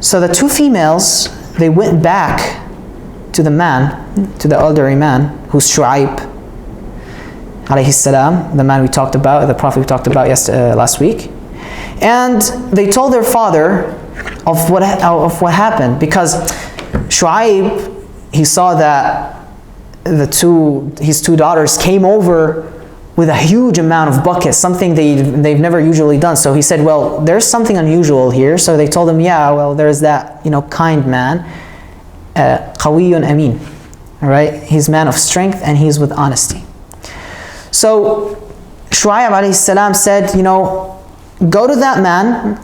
So the 2 females, they went back to the man, to the elderly man, who's Shu'aib, alayhi salam, the man we talked about, the prophet we talked about last week. And they told their father of what happened, because Shu'aib, he saw that his 2 daughters came over with a huge amount of buckets, something they've never usually done. So he said, well, there's something unusual here. So they told him, yeah, well, there's that, kind man, qawiyyun amin, all right? He's man of strength and he's with honesty. So Shu'aib alayhi salam said, go to that man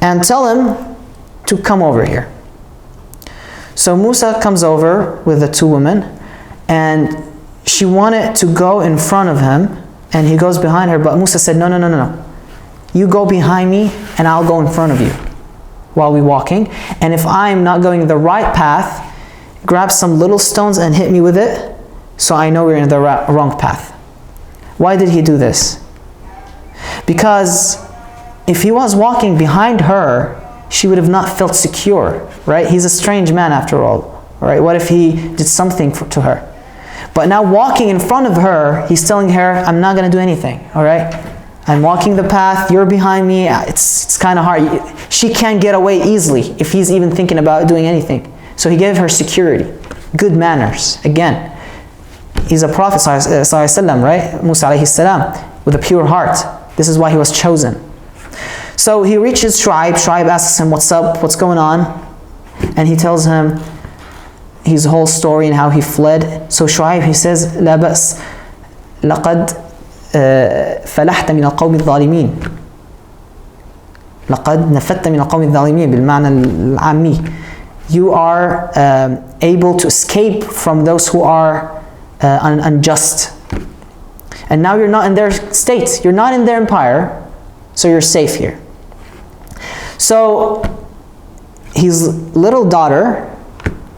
and tell him to come over here. So Musa comes over with the 2 women, and she wanted to go in front of him, and he goes behind her, but Musa said, no. You go behind me, and I'll go in front of you while we're walking. And if I'm not going the right path, grab some little stones and hit me with it, so I know we're in the wrong path. Why did he do this? Because if he was walking behind her, she would have not felt secure, right? He's a strange man after all, right? What if he did something to her? But now walking in front of her, he's telling her, I'm not going to do anything, all right? I'm walking the path, you're behind me, it's kind of hard. She can't get away easily if he's even thinking about doing anything. So he gave her security, good manners. Again, he's a prophet, right? Musa alayhi salam, with a pure heart. This is why he was chosen. So he reaches Shu'aib. Shu'aib asks him, what's up? What's going on? And he tells him his whole story and how he fled. So Shu'aib, he says, لا بأس لقد فلحت من القوم الظالمين. لقد نفدت من القوم الظالمين بالمعنى العامي. You are able to escape from those who are unjust. And now you're not in their state. You're not in their empire. So you're safe here. So his little daughter,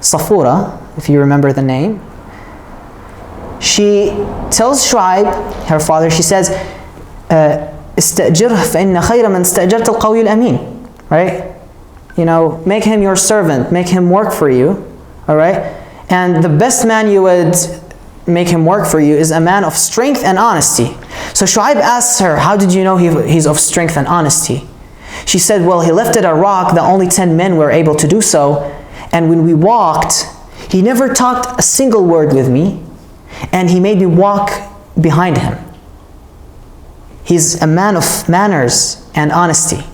Safura, if you remember the name, she tells Shu'aib, her father, she says, استأجره فإن خير من استأجرت القوي الأمين. Right? Make him your servant, make him work for you. All right? And the best man you would make him work for you is a man of strength and honesty. So Shu'aib asks her, how did you know he's of strength and honesty? She said, well, he lifted a rock that only 10 men were able to do so. And when we walked, he never talked a single word with me. And he made me walk behind him. He's a man of manners and honesty.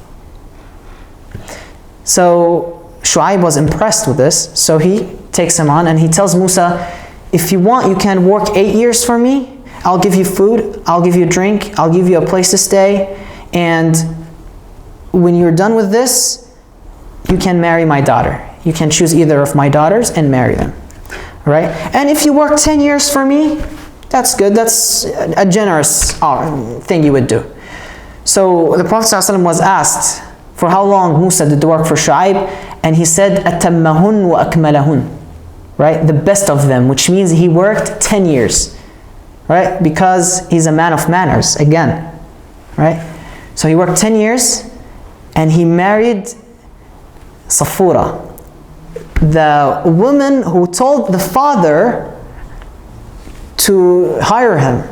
So Shu'aib was impressed with this. So he takes him on and he tells Musa, if you want, you can work 8 years for me. I'll give you food, I'll give you drink, I'll give you a place to stay. And when you're done with this, you can marry my daughter. You can choose either of my daughters and marry them. Right? And if you work 10 years for me, that's good. That's a generous thing you would do. So the Prophet ﷺ was asked For how long Musa did the work for Shu'aib? And he said, أَتَمَّهُنْ وَأَكْمَلَهُنْ. Right? The best of them, which means he worked 10 years. Right? Because he's a man of manners, again. Right? So he worked 10 years, and he married Safura, the woman who told the father to hire him,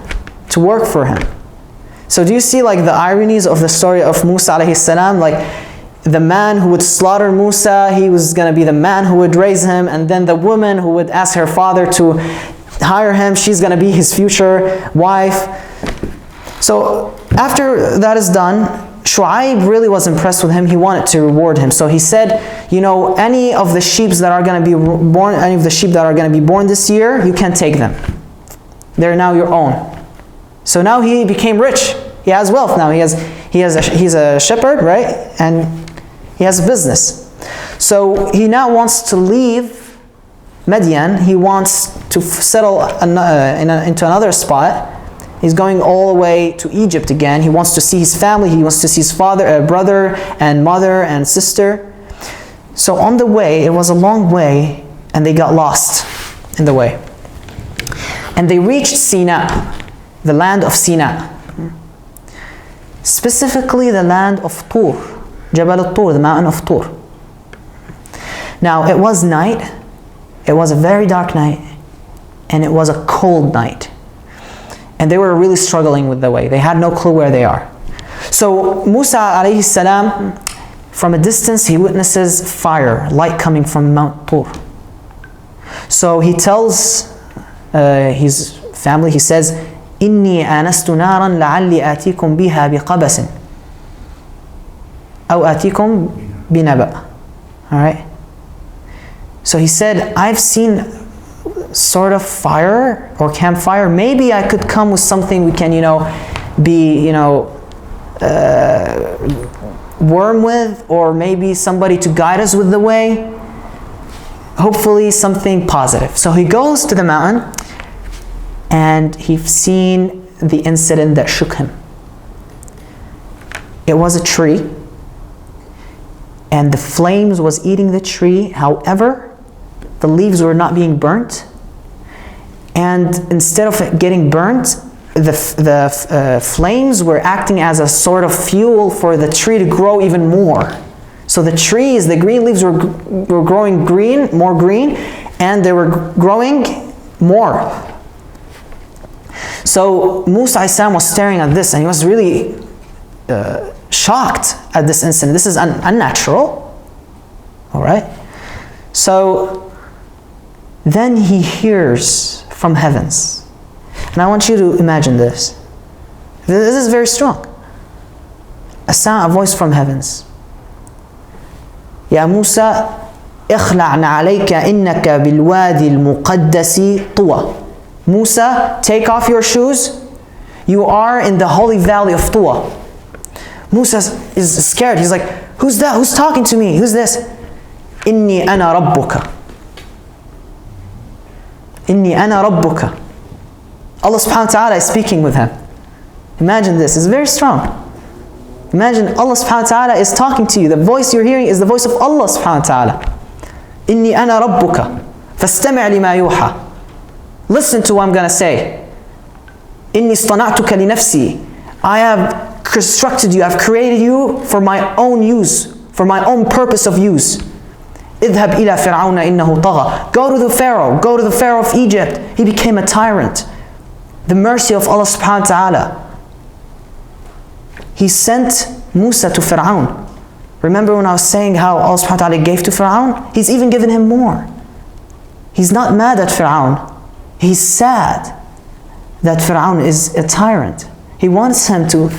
to work for him. So do you see like the ironies of the story of Musa alayhi salam? Like the man who would slaughter Musa, he was going to be the man who would raise him, and then the woman who would ask her father to hire him, she's going to be his future wife. So after that is done, Shu'aib really was impressed with him. He wanted to reward him. So he said, you know, any of the sheep that are going to be born, any of the sheep that are going to be born this year, you can take them. They're now your own. So now he became rich. He has wealth now. He's a shepherd, right? And he has a business. So he now wants to leave Midian. He wants to settle into another spot. He's going all the way to Egypt again. He wants to see his family. He wants to see his father, brother, and mother, and sister. So on the way, it was a long way, and they got lost in the way. And they reached Sina, the land of Sina. Specifically the land of Tur, Jabal al-Tur, the mountain of Tur. Now it was night. It was a very dark night, and it was a cold night. And they were really struggling with the way. They had no clue where they are. So Musa alayhi salam, from a distance, he witnesses fire, light coming from Mount Tur. So he tells his family, he says, إِنِّي آنَسْتُ نَارًا لَعَلِّي آتِيكُمْ بِهَا بِقَبَسٍ أَوْ آتِيكُمْ بِنَبَأٍ. Alright? So he said, I've seen sort of fire or campfire. Maybe I could come with something we can, warm with, or maybe somebody to guide us with the way. Hopefully something positive. So he goes to the mountain, and he's seen the incident that shook him. It was a tree, and the flames was eating the tree. However, the leaves were not being burnt. And instead of it getting burnt, the flames were acting as a sort of fuel for the tree to grow even more. So the trees, the green leaves were growing more green, and they were growing more. So Musa ﷺ was staring at this, and he was really shocked at this incident. This is unnatural. All right? So then he hears from heavens. And I want you to imagine this. This is very strong. A sound, a voice from heavens. Ya Musa, اخلع عليك إنك بالوادي المقدس طوى. Musa, take off your shoes. You are in the holy valley of Tuwa. Musa is scared. He's like, who's that? Who's talking to me? Who's this? Inni ana rabbuka. Inni ana rabbuka. Allah subhanahu wa ta'ala is speaking with him. Imagine this. It's very strong. Imagine Allah subhanahu wa ta'ala is talking to you. The voice you're hearing is the voice of Allah subhanahu wa ta'ala. Inni ana rabbuka. Fastami' lima yuha. Listen to what I'm going to say. Inni istana'tuka li nafsi. I have constructed you. I've created you for my own use, for my own purpose of use. اذهب إلى فرعون إنه طغى. Go to the Pharaoh. Go to the Pharaoh of Egypt. He became a tyrant. The mercy of Allah subhanahu wa ta'ala. He sent Musa to Fir'aun. Remember when I was saying how Allah subhanahu wa ta'ala gave to Fir'aun? He's even given him more. He's not mad at Fir'aun. He's sad that Fir'aun is a tyrant. He wants him to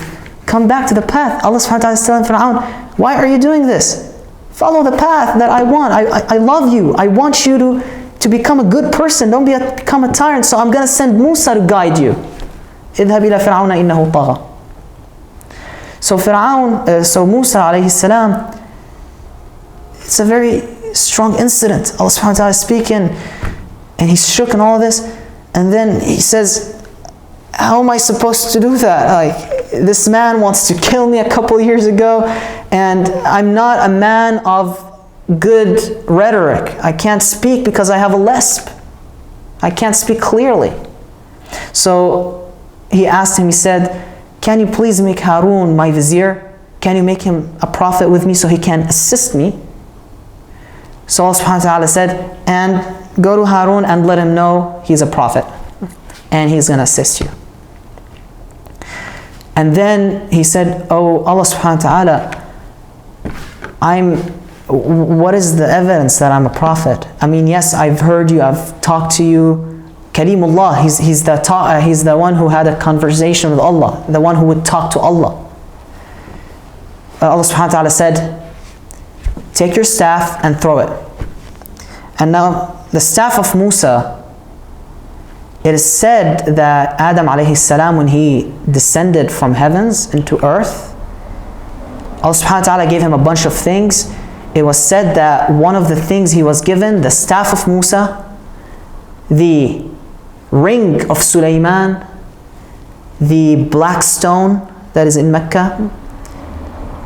come back to the path. Allah subhanahu wa ta'ala is telling Fir'aun, why are you doing this? Follow the path that I want. I love you. I want you to become a good person. Don't become a tyrant. So I'm going to send Musa to guide you. اذهب إلى فرعون إنه طغى. So so Musa alayhi salam, it's a very strong incident. Allah subhanahu wa ta'ala is speaking, and he's shook and all of this, and then he says, how am I supposed to do that? Like, this man wants to kill me a couple of years ago, And I'm not a man of good rhetoric. I can't speak because I have a lisp. I can't speak clearly. So he asked him, he said, can you please make Harun my vizier? Can you make him a prophet with me so he can assist me? So Allah subhanahu wa ta'ala said, and go to Harun and let him know he's a prophet and he's going to assist you. And then he said, oh Allah subhanahu wa ta'ala, what is the evidence that I'm a prophet? I mean, yes, I've heard you, I've talked to you. Kareemullah, he's the one who had a conversation with Allah, the one who would talk to Allah. Allah subhanahu wa ta'ala said, take your staff and throw it. And now the staff of Musa, it is said that Adam alayhi salam, when he descended from heavens into earth, Allah subhanahu wa ta'ala gave him a bunch of things. It was said that one of the things he was given, the staff of Musa, the ring of Sulaiman, the black stone that is in Mecca,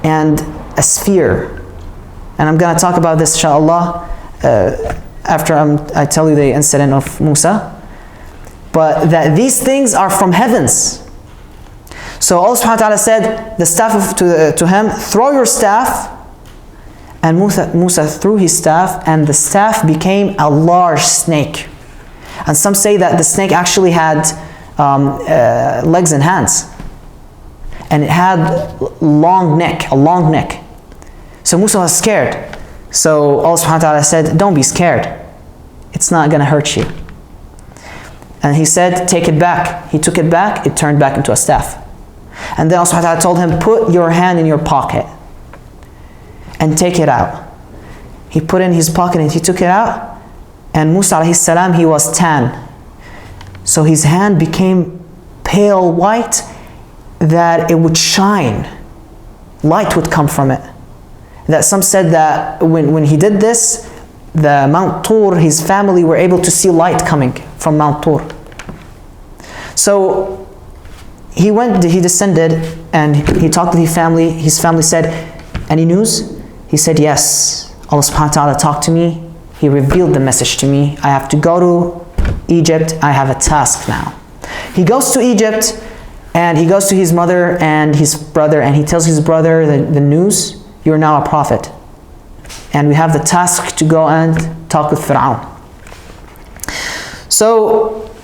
and a sphere. And I'm going to talk about this inshallah after I tell you the incident of Musa. But that these things are from heavens. So Allah subhanahu wa ta'ala said, the staff to him, throw your staff. And Musa threw his staff, and the staff became a large snake. And some say that the snake actually had legs and hands. And it had a long neck. So Musa was scared. So Allah subhanahu wa ta'ala said, don't be scared. It's not going to hurt you. And he said, take it back. He took it back, it turned back into a staff. And then Allah subhanahu wa ta'ala told him, put your hand in your pocket and take it out. He put it in his pocket and he took it out. And Musa alayhi salam, he was tan. So his hand became pale white, that it would shine. Light would come from it. That some said that when he did this, the Mount Tur, his family were able to see light coming from Mount Tur. So he descended and he talked to his family. His family said, any news? He said, yes. Allah subhanahu wa ta'ala talked to me. He revealed the message to me. I have to go to Egypt. I have a task now. He goes to Egypt and he goes to his mother and his brother and he tells his brother the news. You're now a prophet. And we have the task to go and talk with Fir'aun. So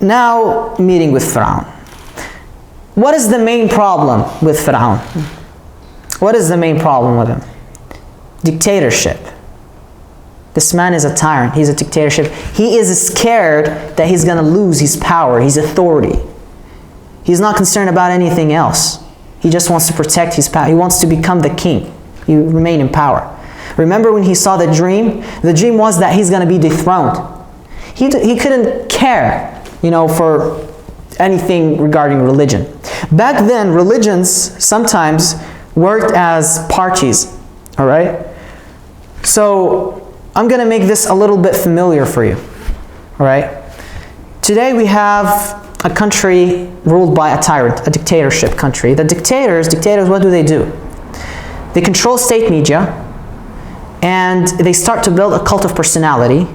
now meeting with Fir'aun. What is the main problem with Fir'aun? What is the main problem with him? Dictatorship. This man is a tyrant. He's a dictatorship. He is scared that he's going to lose his power, his authority. He's not concerned about anything else. He just wants to protect his power. He wants to become the king. He remain in power. Remember when he saw the dream? The dream was that he's going to be dethroned. He couldn't care, for anything regarding religion. Back then, religions sometimes worked as parties. All right? So I'm going to make this a little bit familiar for you. All right? Today we have a country ruled by a tyrant, a dictatorship country. The dictators, what do? They control state media, and they start to build a cult of personality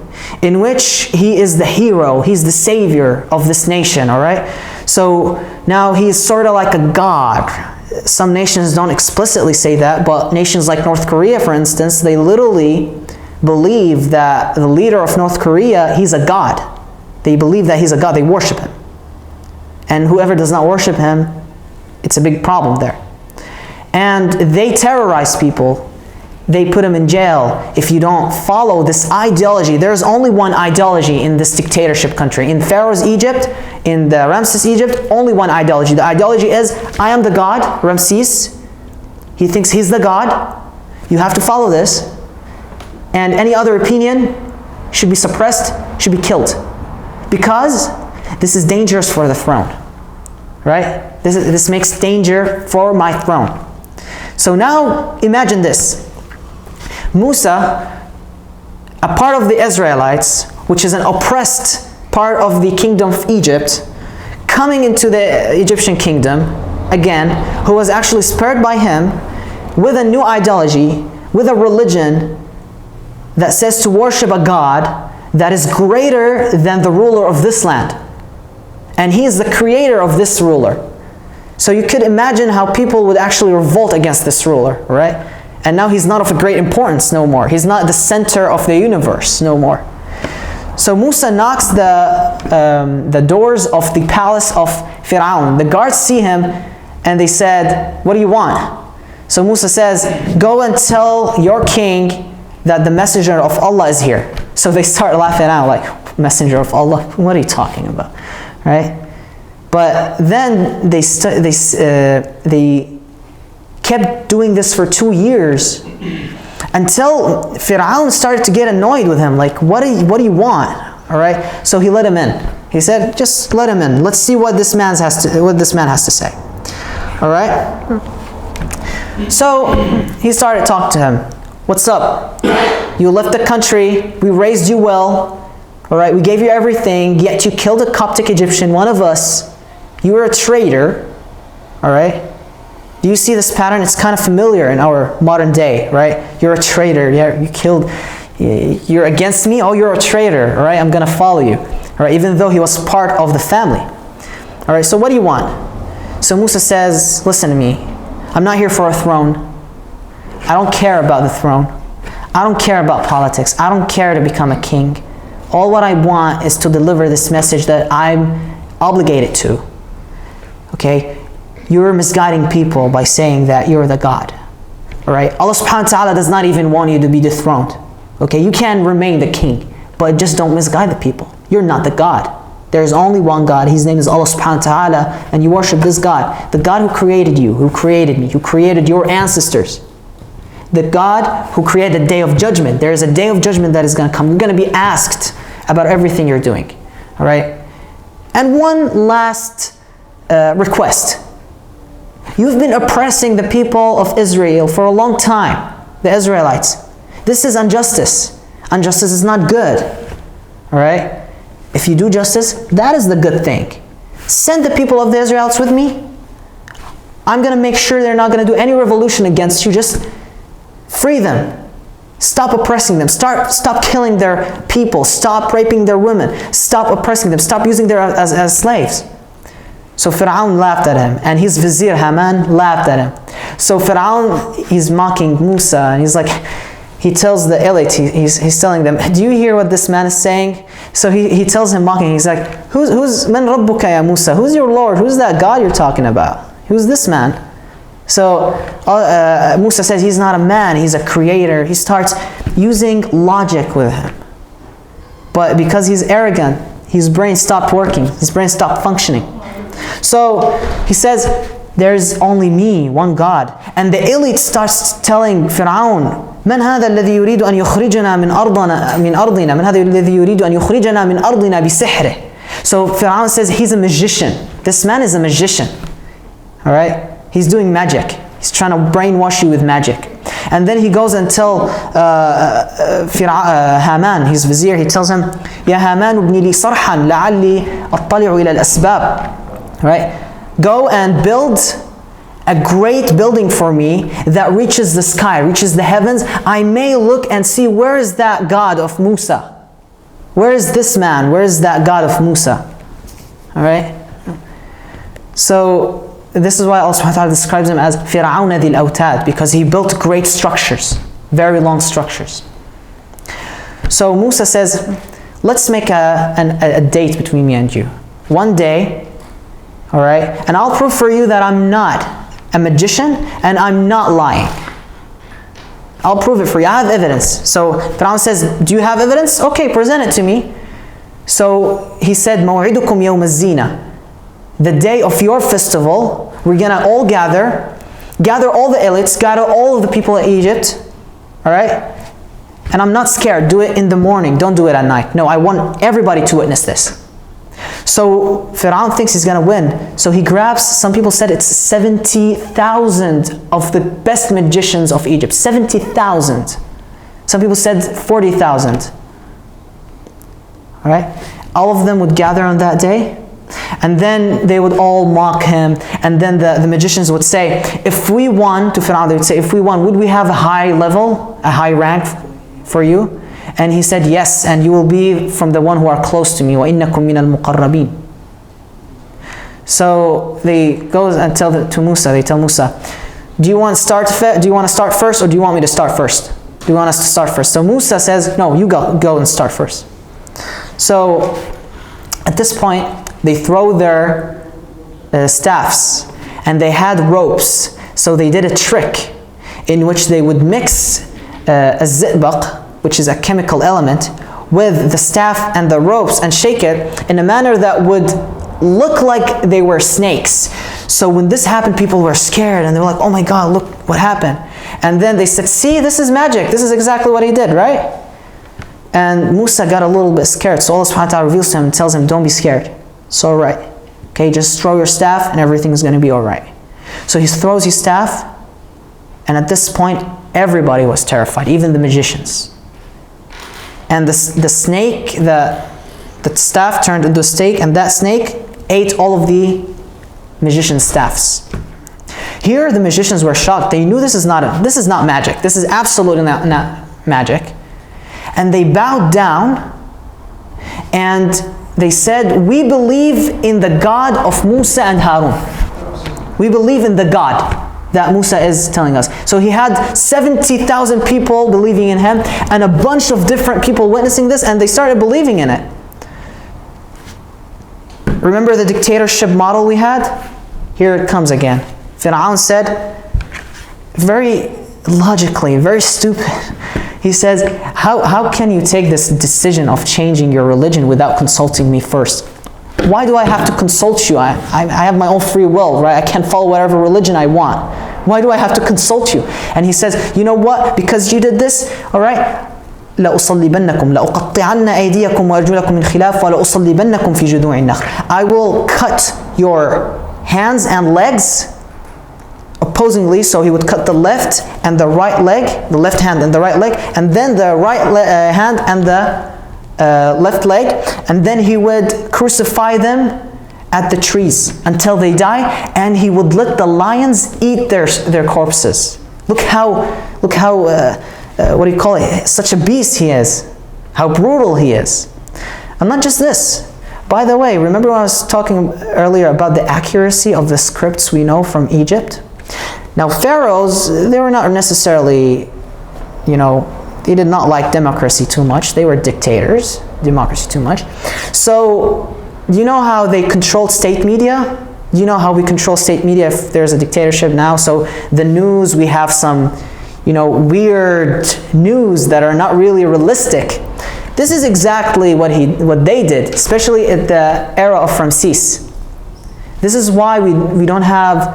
in which he is the hero, he's the savior of this nation, all right? So now he's sort of like a god. Some nations don't explicitly say that, but nations like North Korea, for instance, they literally believe that the leader of North Korea, he's a god. They believe that he's a god, they worship him. And whoever does not worship him, it's a big problem there. And they terrorize people. They put them in jail if you don't follow this ideology. There's only one ideology in this dictatorship country. In Pharaoh's Egypt, in the Ramses Egypt, only one ideology. The ideology is, I am the god, Ramses. He thinks he's the god. You have to follow this. And any other opinion should be suppressed, should be killed. Because this is dangerous for the throne. Right? This makes danger for my throne. So now, imagine this. Musa, a part of the Israelites, which is an oppressed part of the kingdom of Egypt, coming into the Egyptian kingdom, again, who was actually spared by him, with a new ideology, with a religion that says to worship a God that is greater than the ruler of this land. And he is the creator of this ruler. So you could imagine how people would actually revolt against this ruler, right? And now he's not of a great importance no more. He's not the center of the universe no more. So Musa knocks the doors of the palace of Fir'aun. The guards see him and they said, what do you want? So Musa says, go and tell your king that the messenger of Allah is here. So they start laughing out like, messenger of Allah? What are you talking about? Right? But then they kept doing this for 2 years until Fir'aun started to get annoyed with him. Like, what do you want? All right? So he let him in. He said, just let him in. Let's see what this man has to say. All right? So he started talking to him. What's up? You left the country. We raised you well. All right? We gave you everything. Yet you killed a Coptic Egyptian, one of us. You were a traitor. All right? Do you see this pattern? It's kind of familiar in our modern day, right? You're a traitor. Yeah, you killed. You're against me. Oh, you're a traitor. All right? I'm going to follow you. All right? Even though he was part of the family. All right? So what do you want? So Musa says, listen to me. I'm not here for a throne. I don't care about the throne. I don't care about politics. I don't care to become a king. All what I want is to deliver this message that I'm obligated to. Okay? You're misguiding people by saying that you're the God. All right? Allah subhanahu wa ta'ala does not even want you to be dethroned. Okay? You can remain the king, but just don't misguide the people. You're not the God. There is only one God. His name is Allah subhanahu wa ta'ala, and you worship this God. The God who created you, who created me, who created your ancestors. The God who created the day of judgment. There is a day of judgment that is going to come. You're going to be asked about everything you're doing. All right? And one last request. You've been oppressing the people of Israel for a long time, the Israelites. This is injustice. Injustice is not good. All right? If you do justice, that is the good thing. Send the people of the Israelites with me. I'm going to make sure they're not going to do any revolution against you. Just free them. Stop oppressing them. Stop killing their people. Stop raping their women. Stop oppressing them. Stop using them as slaves. So Fir'aun laughed at him, and his vizier Haman laughed at him. So Fir'aun, he's mocking Musa, and he's like, he tells the elite, he's telling them, do you hear what this man is saying? So he tells him mocking, he's like, who's man rabbuka ya Musa? Who's your Lord? Who's that God you're talking about? Who's this man? So Musa says he's not a man, he's a creator. He starts using logic with him. But because he's arrogant, his brain stopped working. His brain stopped functioning. So he says, there's only me, one God. And the elite starts telling Fir'aun, من هذا الذي يريد أن يخرجنا من أرضنا من هذا الذي يريد أن يخرجنا من أرضنا بسحره. So Fir'aun says he's a magician. This man is a magician. All right? He's doing magic. He's trying to brainwash you with magic. And then he goes and tells Haman, his vizier, he tells him, يا هامان ابني لي صرحا لعلي أطلع إلى الأسباب. Right? Go and build a great building for me that reaches the sky, reaches the heavens. I may look and see, where is that God of Musa? Where is this man? Where is that God of Musa? All right? So this is why Allah subhanahu wa ta'ala describes him as Fir'aun dhil awtad, because he built great structures, very long structures. So Musa says, let's make a date between me and you. One day, all right, and I'll prove for you that I'm not a magician and I'm not lying. I'll prove it for you. I have evidence. So Fir'aun says, do you have evidence? Okay, present it to me. So he said, موعدكم يوم الزينة. The day of your festival, we're gonna all gather all the elites, gather all of the people of Egypt, all right? And I'm not scared. Do it in the morning. Don't do it at night. No, I want everybody to witness this. So Fir'aun thinks he's going to win. So he grabs, some people said it's 70,000 of the best magicians of Egypt. 70,000. Some people said 40,000. All right? All of them would gather on that day. And then they would all mock him. And then the magicians would say, if we won, to Fir'aun, they would say, if we won, would we have a high level, a high rank for you? And he said, yes, and you will be from the one who are close to me. وَإِنَّكُمْ مِنَ الْمُقَرَّبِينَ. So they go and tell Musa, they tell Musa, do you want to start first, or do you want me to start first? Do you want us to start first? So Musa says, no, you go and start first. So at this point, they throw their staffs, and they had ropes. So they did a trick in which they would mix a zitbaq, which is a chemical element, with the staff and the ropes and shake it in a manner that would look like they were snakes. So when this happened, people were scared and they were like, oh my God, look what happened. And then they said, see, this is magic. This is exactly what he did, right? And Musa got a little bit scared. So Allah subhanahu wa ta'ala reveals to him and tells him, don't be scared. It's all right. Okay, just throw your staff and everything is going to be all right. So he throws his staff, and at this point, everybody was terrified, even the magicians. And the snake, the staff turned into a snake, and that snake ate all of the magicians' staffs. Here, the magicians were shocked. They knew this is not magic. This is absolutely not magic. And they bowed down, and they said, we believe in the God of Musa and Harun. We believe in the God that Musa is telling us. So he had 70,000 people believing in him, and a bunch of different people witnessing this, and they started believing in it. Remember the dictatorship model we had? Here it comes again. Fir'aun said, very logically, very stupid, he says, how can you take this decision of changing your religion without consulting me first? Why do I have to consult you? I have my own free will, right? I can follow whatever religion I want. Why do I have to consult you? And he says, you know what? Because you did this, all right? لَأُصَلِّبَنَّكُمْ لَأُقَطِّعَنَّ أَيْدِيَكُمْ وَأَرْجُلَكُمْ مِنْ خِلَافٍ وَلَأُصَلِّبَنَّكُمْ فِي جُذُوعِ النَّخْلِ. I will cut your hands and legs opposingly. So he would cut the left and the right leg, the left hand and the right leg, and then the right hand and the left leg, and then he would crucify them at the trees until they die, and he would let the lions eat their corpses. Look how what do you call it? Such a beast he is. How brutal he is. And not just this. By the way, remember when I was talking earlier about the accuracy of the scripts we know from Egypt? Now pharaohs, they were not necessarily, they did not like democracy too much. They were dictators, democracy too much. So, do you know how they controlled state media? Do you know how we control state media if there's a dictatorship now? So the news, we have some, weird news that are not really realistic. This is exactly what they did, especially at the era of Ramses. This is why we don't have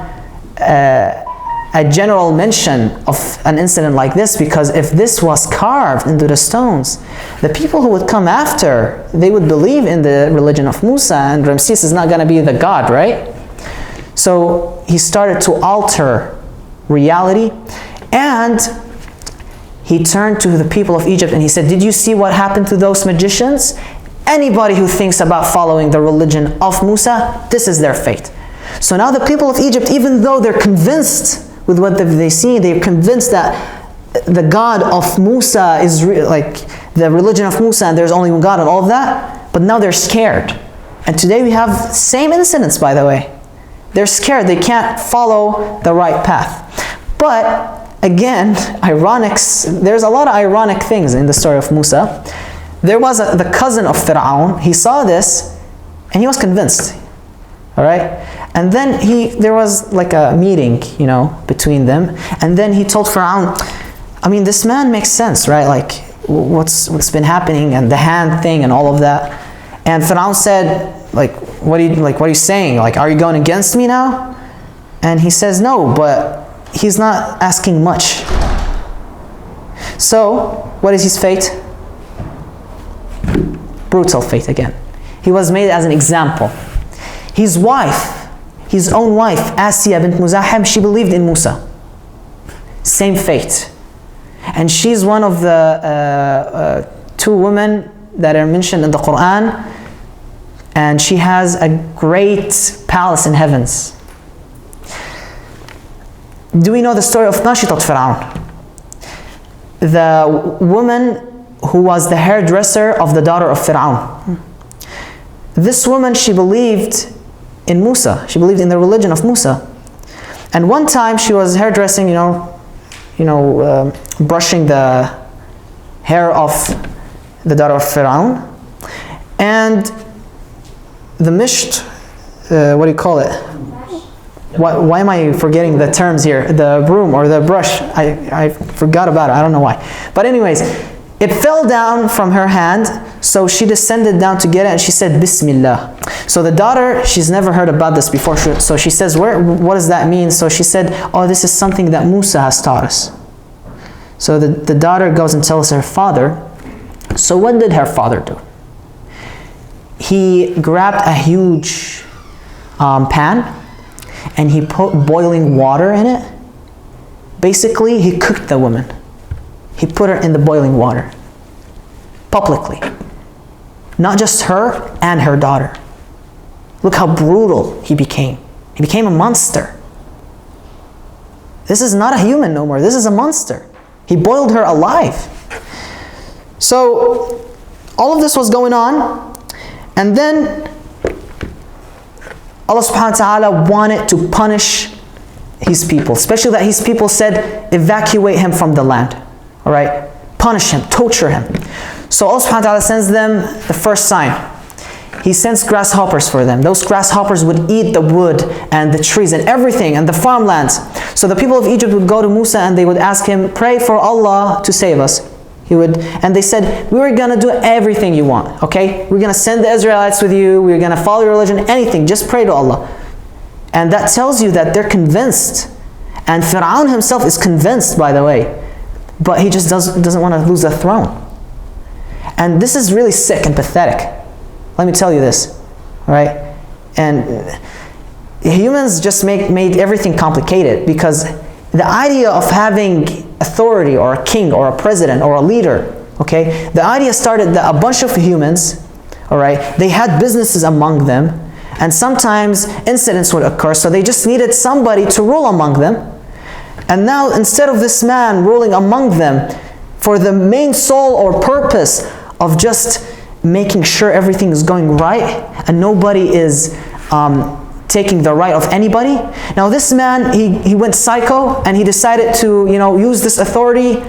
a general mention of an incident like this, because if this was carved into the stones, the people who would come after, they would believe in the religion of Musa, and Ramses is not going to be the god, right? So he started to alter reality, and he turned to the people of Egypt and he said, did you see what happened to those magicians? Anybody who thinks about following the religion of Musa, this is their fate. So now the people of Egypt, even though they're convinced with what they see, they're convinced that the God of Musa is like the religion of Musa and there's only one God and all of that, but now they're scared. And today we have same incidents, by the way. They're scared, they can't follow the right path. But again, there's a lot of ironic things in the story of Musa. There was the cousin of Fir'aun, he saw this and he was convinced. All right? And then there was like a meeting, between them. And then he told Fir'aun, this man makes sense, right? Like what's been happening and the hand thing and all of that. And Fir'aun said, what are you saying? Like, are you going against me now? And he says, no, but he's not asking much. So, what is his fate? Brutal fate again. He was made as an example. His wife, his own wife, Asiya bint Muzahim, she believed in Musa. Same fate. And she's one of the two women that are mentioned in the Quran and she has a great palace in heavens. Do we know the story of Nashitat Fir'aun? The woman who was the hairdresser of the daughter of Fir'aun. This woman, she believed in Musa. She believed in the religion of Musa. And one time she was hairdressing, brushing the hair of the daughter of Fir'aun. And the misht, what do you call it? Why am I forgetting the terms here? The broom or the brush, I forgot about it, I don't know why. But anyways, it fell down from her hand, so she descended down to get it, and she said, Bismillah. So the daughter, she's never heard about this before, so she says, what does that mean? So she said, oh, this is something that Musa has taught us. So the daughter goes and tells her father. So what did her father do? He grabbed a huge pan, and he put boiling water in it. Basically, he cooked the woman. He put her in the boiling water, publicly. Not just her and her daughter. Look how brutal he became. He became a monster. This is not a human no more. This is a monster. He boiled her alive. So, all of this was going on, and then Allah subhanahu wa ta'ala wanted to punish his people, especially that his people said, evacuate him from the land. All right, punish him, torture him. So Allah subhanahu wa ta'ala sends them the first sign. He sends grasshoppers for them. Those grasshoppers would eat the wood and the trees and everything and the farmlands. So the people of Egypt would go to Musa and they would ask him, pray for Allah to save us. He would, and they said, we're going to do everything you want, okay? We're going to send the Israelites with you. We're going to follow your religion, anything. Just pray to Allah. And that tells you that they're convinced. And Fir'aun himself is convinced, by the way. But he just doesn't want to lose the throne. And this is really sick and pathetic. Let me tell you this, all right? And humans just made everything complicated, because the idea of having authority or a king or a president or a leader, okay? The idea started that a bunch of humans, all right, they had businesses among them, and sometimes incidents would occur, so they just needed somebody to rule among them. And now, instead of this man ruling among them for the main soul or purpose of just making sure everything is going right and nobody is taking the right of anybody. Now this man, he went psycho, and he decided to use this authority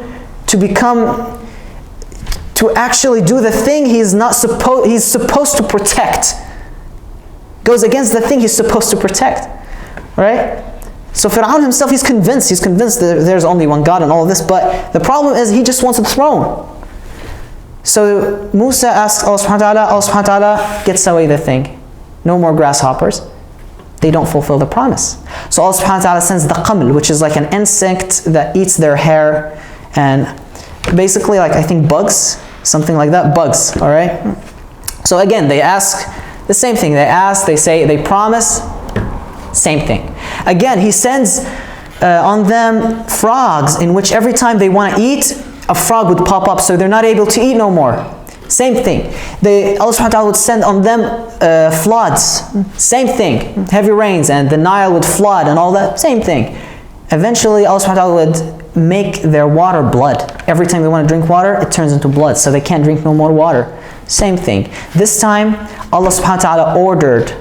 to actually do the thing he's supposed to protect. Goes against the thing he's supposed to protect, right? So Fir'aun himself, he's convinced that there's only one God and all of this, but the problem is he just wants the throne. So Musa asks Allah subhanahu wa ta'ala gets away the thing. No more grasshoppers. They don't fulfill the promise. So Allah subhanahu wa ta'ala sends the qaml, which is like an insect that eats their hair, and basically like, I think, bugs, something like that, bugs, all right? So again, they ask the same thing. They ask, they say, they promise, same thing. Again, he sends on them frogs, in which every time they want to eat, a frog would pop up, so they're not able to eat no more. Same thing. Allah subhanahu wa ta'ala would send on them floods. Same thing. Heavy rains, and the Nile would flood and all that. Same thing. Eventually, Allah subhanahu wa ta'ala would make their water blood. Every time they want to drink water, it turns into blood, so they can't drink no more water. Same thing. This time, Allah subhanahu wa ta'ala ordered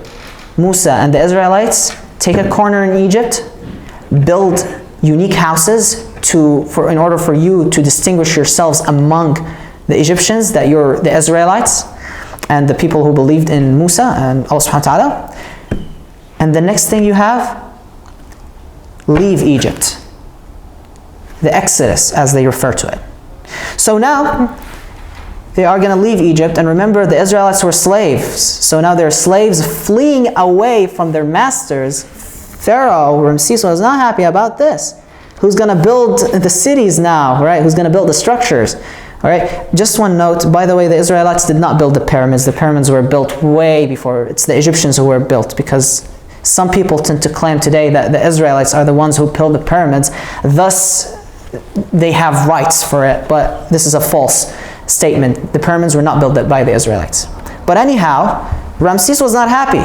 Musa and the Israelites, take a corner in Egypt, build unique houses in order for you to distinguish yourselves among the Egyptians, that you're the Israelites and the people who believed in Musa and Allah subhanahu wa ta'ala. And the next thing you have, leave Egypt. The Exodus, as they refer to it. So now, they are going to leave Egypt, and remember, the Israelites were slaves. So now they're slaves fleeing away from their masters. Pharaoh, Ramses, was not happy about this. Who's going to build the cities now, right? Who's going to build the structures? All right, just one note, by the way, the Israelites did not build the pyramids. The pyramids were built way before. It's the Egyptians who were built, because some people tend to claim today that the Israelites are the ones who built the pyramids. Thus, they have rights for it, but this is a false statement. The pyramids were not built by the Israelites. But anyhow, Ramses was not happy.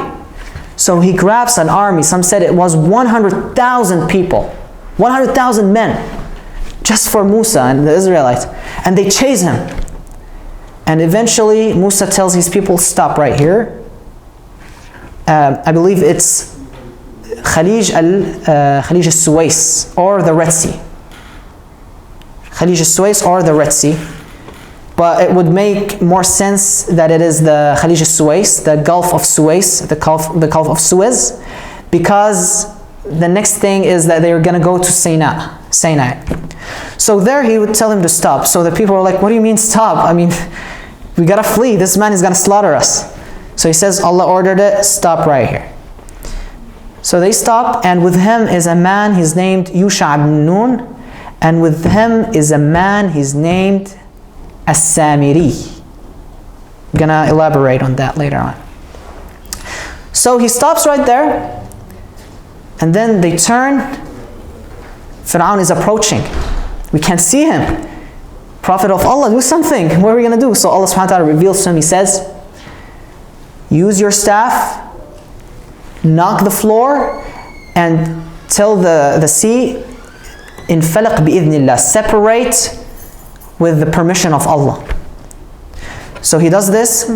So he grabs an army. Some said it was 100,000 people, 100,000 men, just for Musa and the Israelites. And they chase him. And eventually Musa tells his people, stop right here. I believe it's Khalij al-Suwais or the Red Sea. Khalij al-Suwais or the Red Sea. But it would make more sense that it is the Khalij al-Suwais, the Gulf of Suez, the Gulf of Suez, because the next thing is that they are going to go to Sinai. So there he would tell him to stop. So the people were like, what do you mean stop? I mean, we got to flee. This man is going to slaughter us. So he says, Allah ordered it, stop right here. So they stop, and with him is a man, he's named Yusha ibn Nun, and with him is a man, he's named As-Samiri. I'm going to elaborate on that later on. So he stops right there, and then they turn. Fir'aun is approaching. We can't see him. Prophet of Allah, do something. What are we going to do? So Allah subhanahu wa ta'ala reveals to him, he says, use your staff, knock the floor, and tell the sea, in falaq bi'idhnillah, separate with the permission of Allah. So he does this,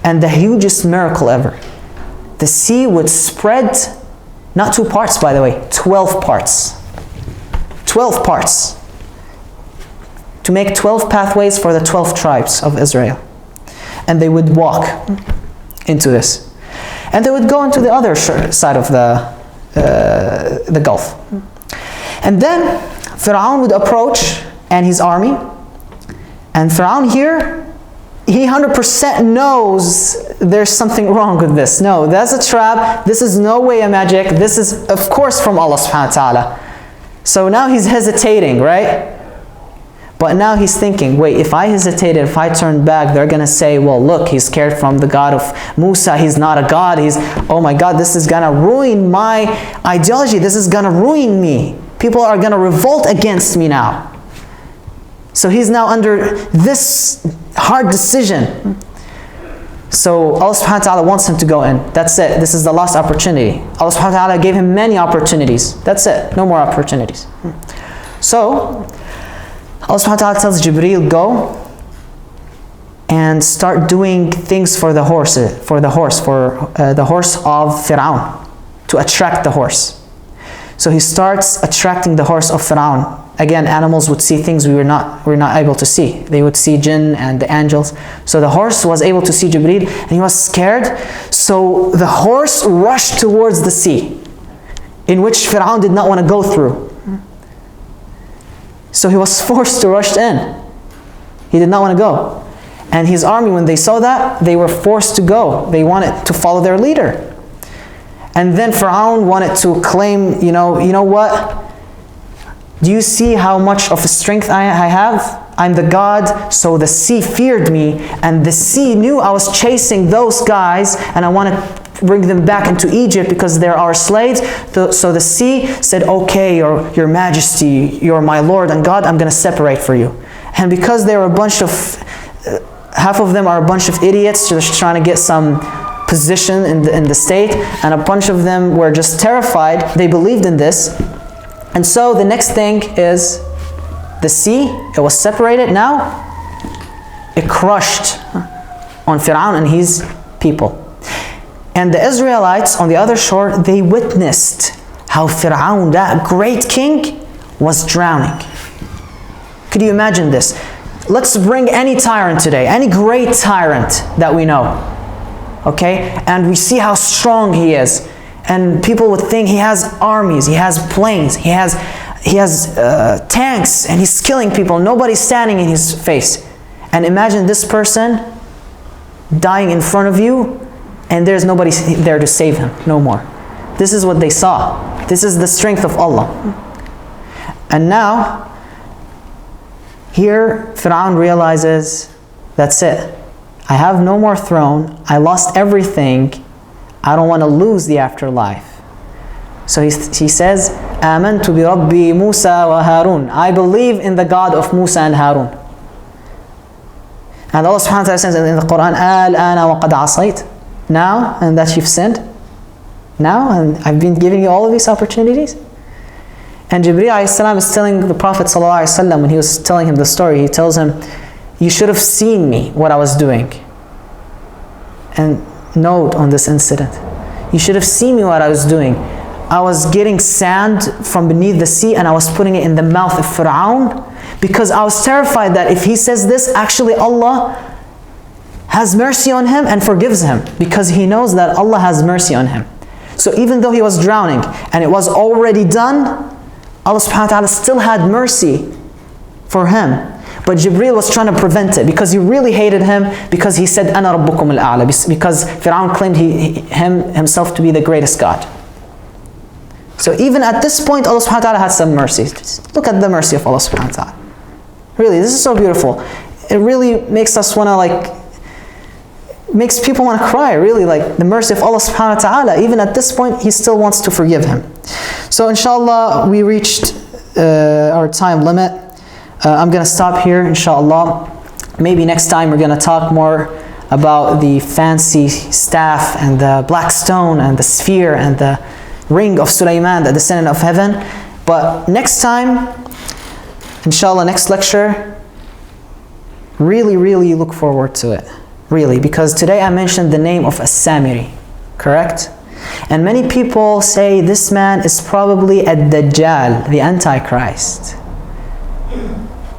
and the hugest miracle ever. The sea would spread, not 2 parts by the way, 12 parts. 12 parts. To make 12 pathways for the 12 tribes of Israel. And they would walk into this. And they would go into the other side of the Gulf. And then Fir'aun would approach and his army. And Fir'aun here, he 100% knows there's something wrong with this. No, that's a trap. This is no way a magic. This is, of course, from Allah subhanahu wa ta'ala. So now he's hesitating, right? But now he's thinking, wait, if I hesitated, if I turned back, they're going to say, well, look, he's scared from the God of Musa. He's not a God. Oh my God, this is going to ruin my ideology. This is going to ruin me. People are going to revolt against me now. So he's now under this hard decision. So Allah subhanahu wa ta'ala wants him to go in. That's it. This is the last opportunity. Allah subhanahu wa ta'ala gave him many opportunities. That's it. No more opportunities. So Allah subhanahu wa ta'ala tells Jibreel, go and start doing things for the horse, for the horse of Fir'aun, to attract the horse. So he starts attracting the horse of Fir'aun. Again, animals would see things we were not able to see. They would see jinn and the angels. So the horse was able to see Jibreel, and he was scared. So the horse rushed towards the sea, in which Fir'aun did not want to go through. So he was forced to rush in. He did not want to go. And his army, when they saw that, they were forced to go. They wanted to follow their leader. And then Fir'aun wanted to claim, you know what? Do you see how much of a strength I have? I'm the God. So the sea feared me, and the sea knew I was chasing those guys, and I wanted to bring them back into Egypt because they're our slaves. So the sea said, okay, your majesty, you're my Lord and God, I'm going to separate for you. And because they were a bunch of, half of them are a bunch of idiots just trying to get some position in the state, and a bunch of them were just terrified. They believed in this. And so the next thing is the sea, it was separated now. It crushed on Fir'aun and his people. And the Israelites on the other shore, they witnessed how Fir'aun, that great king, was drowning. Could you imagine this? Let's bring any tyrant today, any great tyrant that we know. Okay? And we see how strong he is. And people would think he has armies, he has planes, he has tanks, and he's killing people. Nobody's standing in his face. And imagine this person dying in front of you, and there's nobody there to save him, no more. This is what they saw. This is the strength of Allah. And now, here Fir'aun realizes, that's it. I have no more throne. I lost everything. I don't want to lose the afterlife. So he says, آمنت بربي موسى وهارون. I believe in the God of Musa and Harun. And Allah subhanahu wa ta'ala says in the Quran, الآن وقد عصيت. Now, and that you've sinned? Now, and I've been giving you all of these opportunities? And Jibreel alayhi salam is telling the Prophet sallallahu alaihi wasallam, when he was telling him the story, he tells him, you should have seen me, what I was doing. And note on this incident, you should have seen me what I was doing. I was getting sand from beneath the sea and I was putting it in the mouth of Fir'aun, because I was terrified that if he says this, actually Allah has mercy on him and forgives him, because he knows that Allah has mercy on him. So even though he was drowning and it was already done, Allah subhanahu wa ta'ala still had mercy for him. But Jibreel was trying to prevent it, because he really hated him, because he said, Ana Rabbukum al-A'la, because Fir'aun claimed himself to be the greatest God. So even at this point, Allah subhanahu wa ta'ala had some mercy. Just look at the mercy of Allah subhanahu wa ta'ala. Really, this is so beautiful. It really makes us want to makes people want to cry, really, like the mercy of Allah subhanahu wa ta'ala. Even at this point, He still wants to forgive him. So inshallah, we reached our time limit. I'm going to stop here, inshallah. Maybe next time we're going to talk more about the fancy staff and the black stone and the sphere and the ring of Sulaiman that descended of heaven. But next time, inshallah, next lecture, really, really look forward to it. Really, because today I mentioned the name of As-Samiri, correct? And many people say this man is probably Ad-Dajjal, the Antichrist.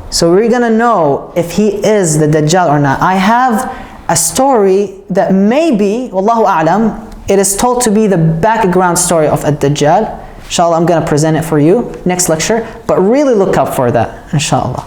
So we're going to know if he is the Dajjal or not. I have a story that maybe, Wallahu A'lam, it is told to be the background story of Ad-Dajjal. Inshallah, I'm going to present it for you next lecture. But really look out for that, inshallah.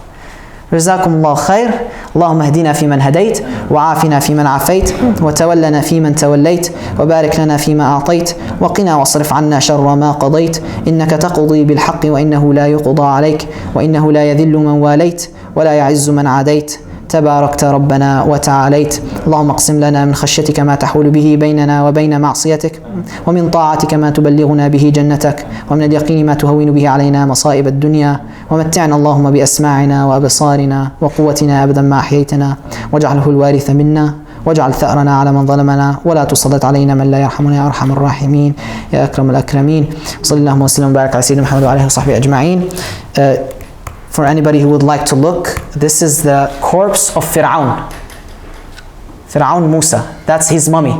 جزاكم الله خير. اللهم اهدنا فيمن هديت وعافنا فيمن عافيت وتولنا فيمن توليت وبارك لنا فيما أعطيت وقنا واصرف عنا شر ما قضيت إنك تقضي بالحق وإنه لا يقضى عليك وإنه لا يذل من واليت ولا يعز من عاديت تباركت ربنا وتعاليت. اللهم اقسم لنا من خشيتك ما تحول به بيننا وبين معصيتك ومن طاعتك ما تبلغنا به جنتك ومن اليقين ما تهون به علينا مصائب الدنيا ومتعنا اللهم بأسماعنا وأبصارنا وقوتنا أبدا ما أحييتنا واجعله الوارث منا واجعل ثأرنا على من ظلمنا ولا تسلط علينا من لا يرحمنا يا أرحم الراحمين يا أكرم الأكرمين. صلى الله وسلم وبارك على سيدنا محمد وعلى آله وصحبه أجمعين. For anybody who would like to look, this is the corpse of Fir'aun. Fir'aun Musa. That's his mummy.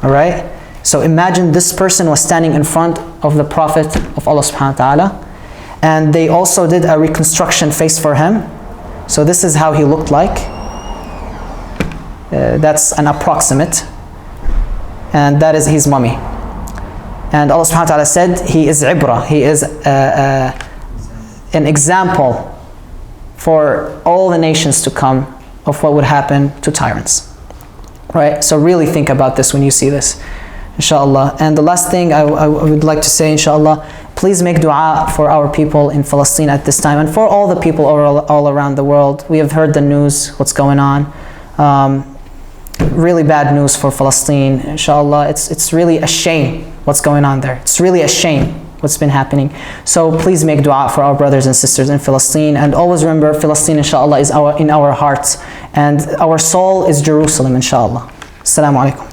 Alright? So imagine this person was standing in front of the Prophet of Allah subhanahu wa ta'ala. And they also did a reconstruction face for him. So this is how he looked like. That's an approximate. And that is his mummy. And Allah subhanahu wa ta'ala said, he is ibrah. He is an example for all the nations to come of what would happen to tyrants. Right? So really think about this when you see this, inshallah. And the last thing I would like to say, inshallah, please make dua for our people in Palestine at this time and for all the people all around the world. We have heard the news, what's going on. Really bad news for Palestine, inshallah. It's really a shame what's going on there. It's really a shame what's been happening. So please make dua for our brothers and sisters in Palestine, and always remember Palestine, inshallah, is in our hearts, and our soul is Jerusalem, inshallah. Assalamu alaikum.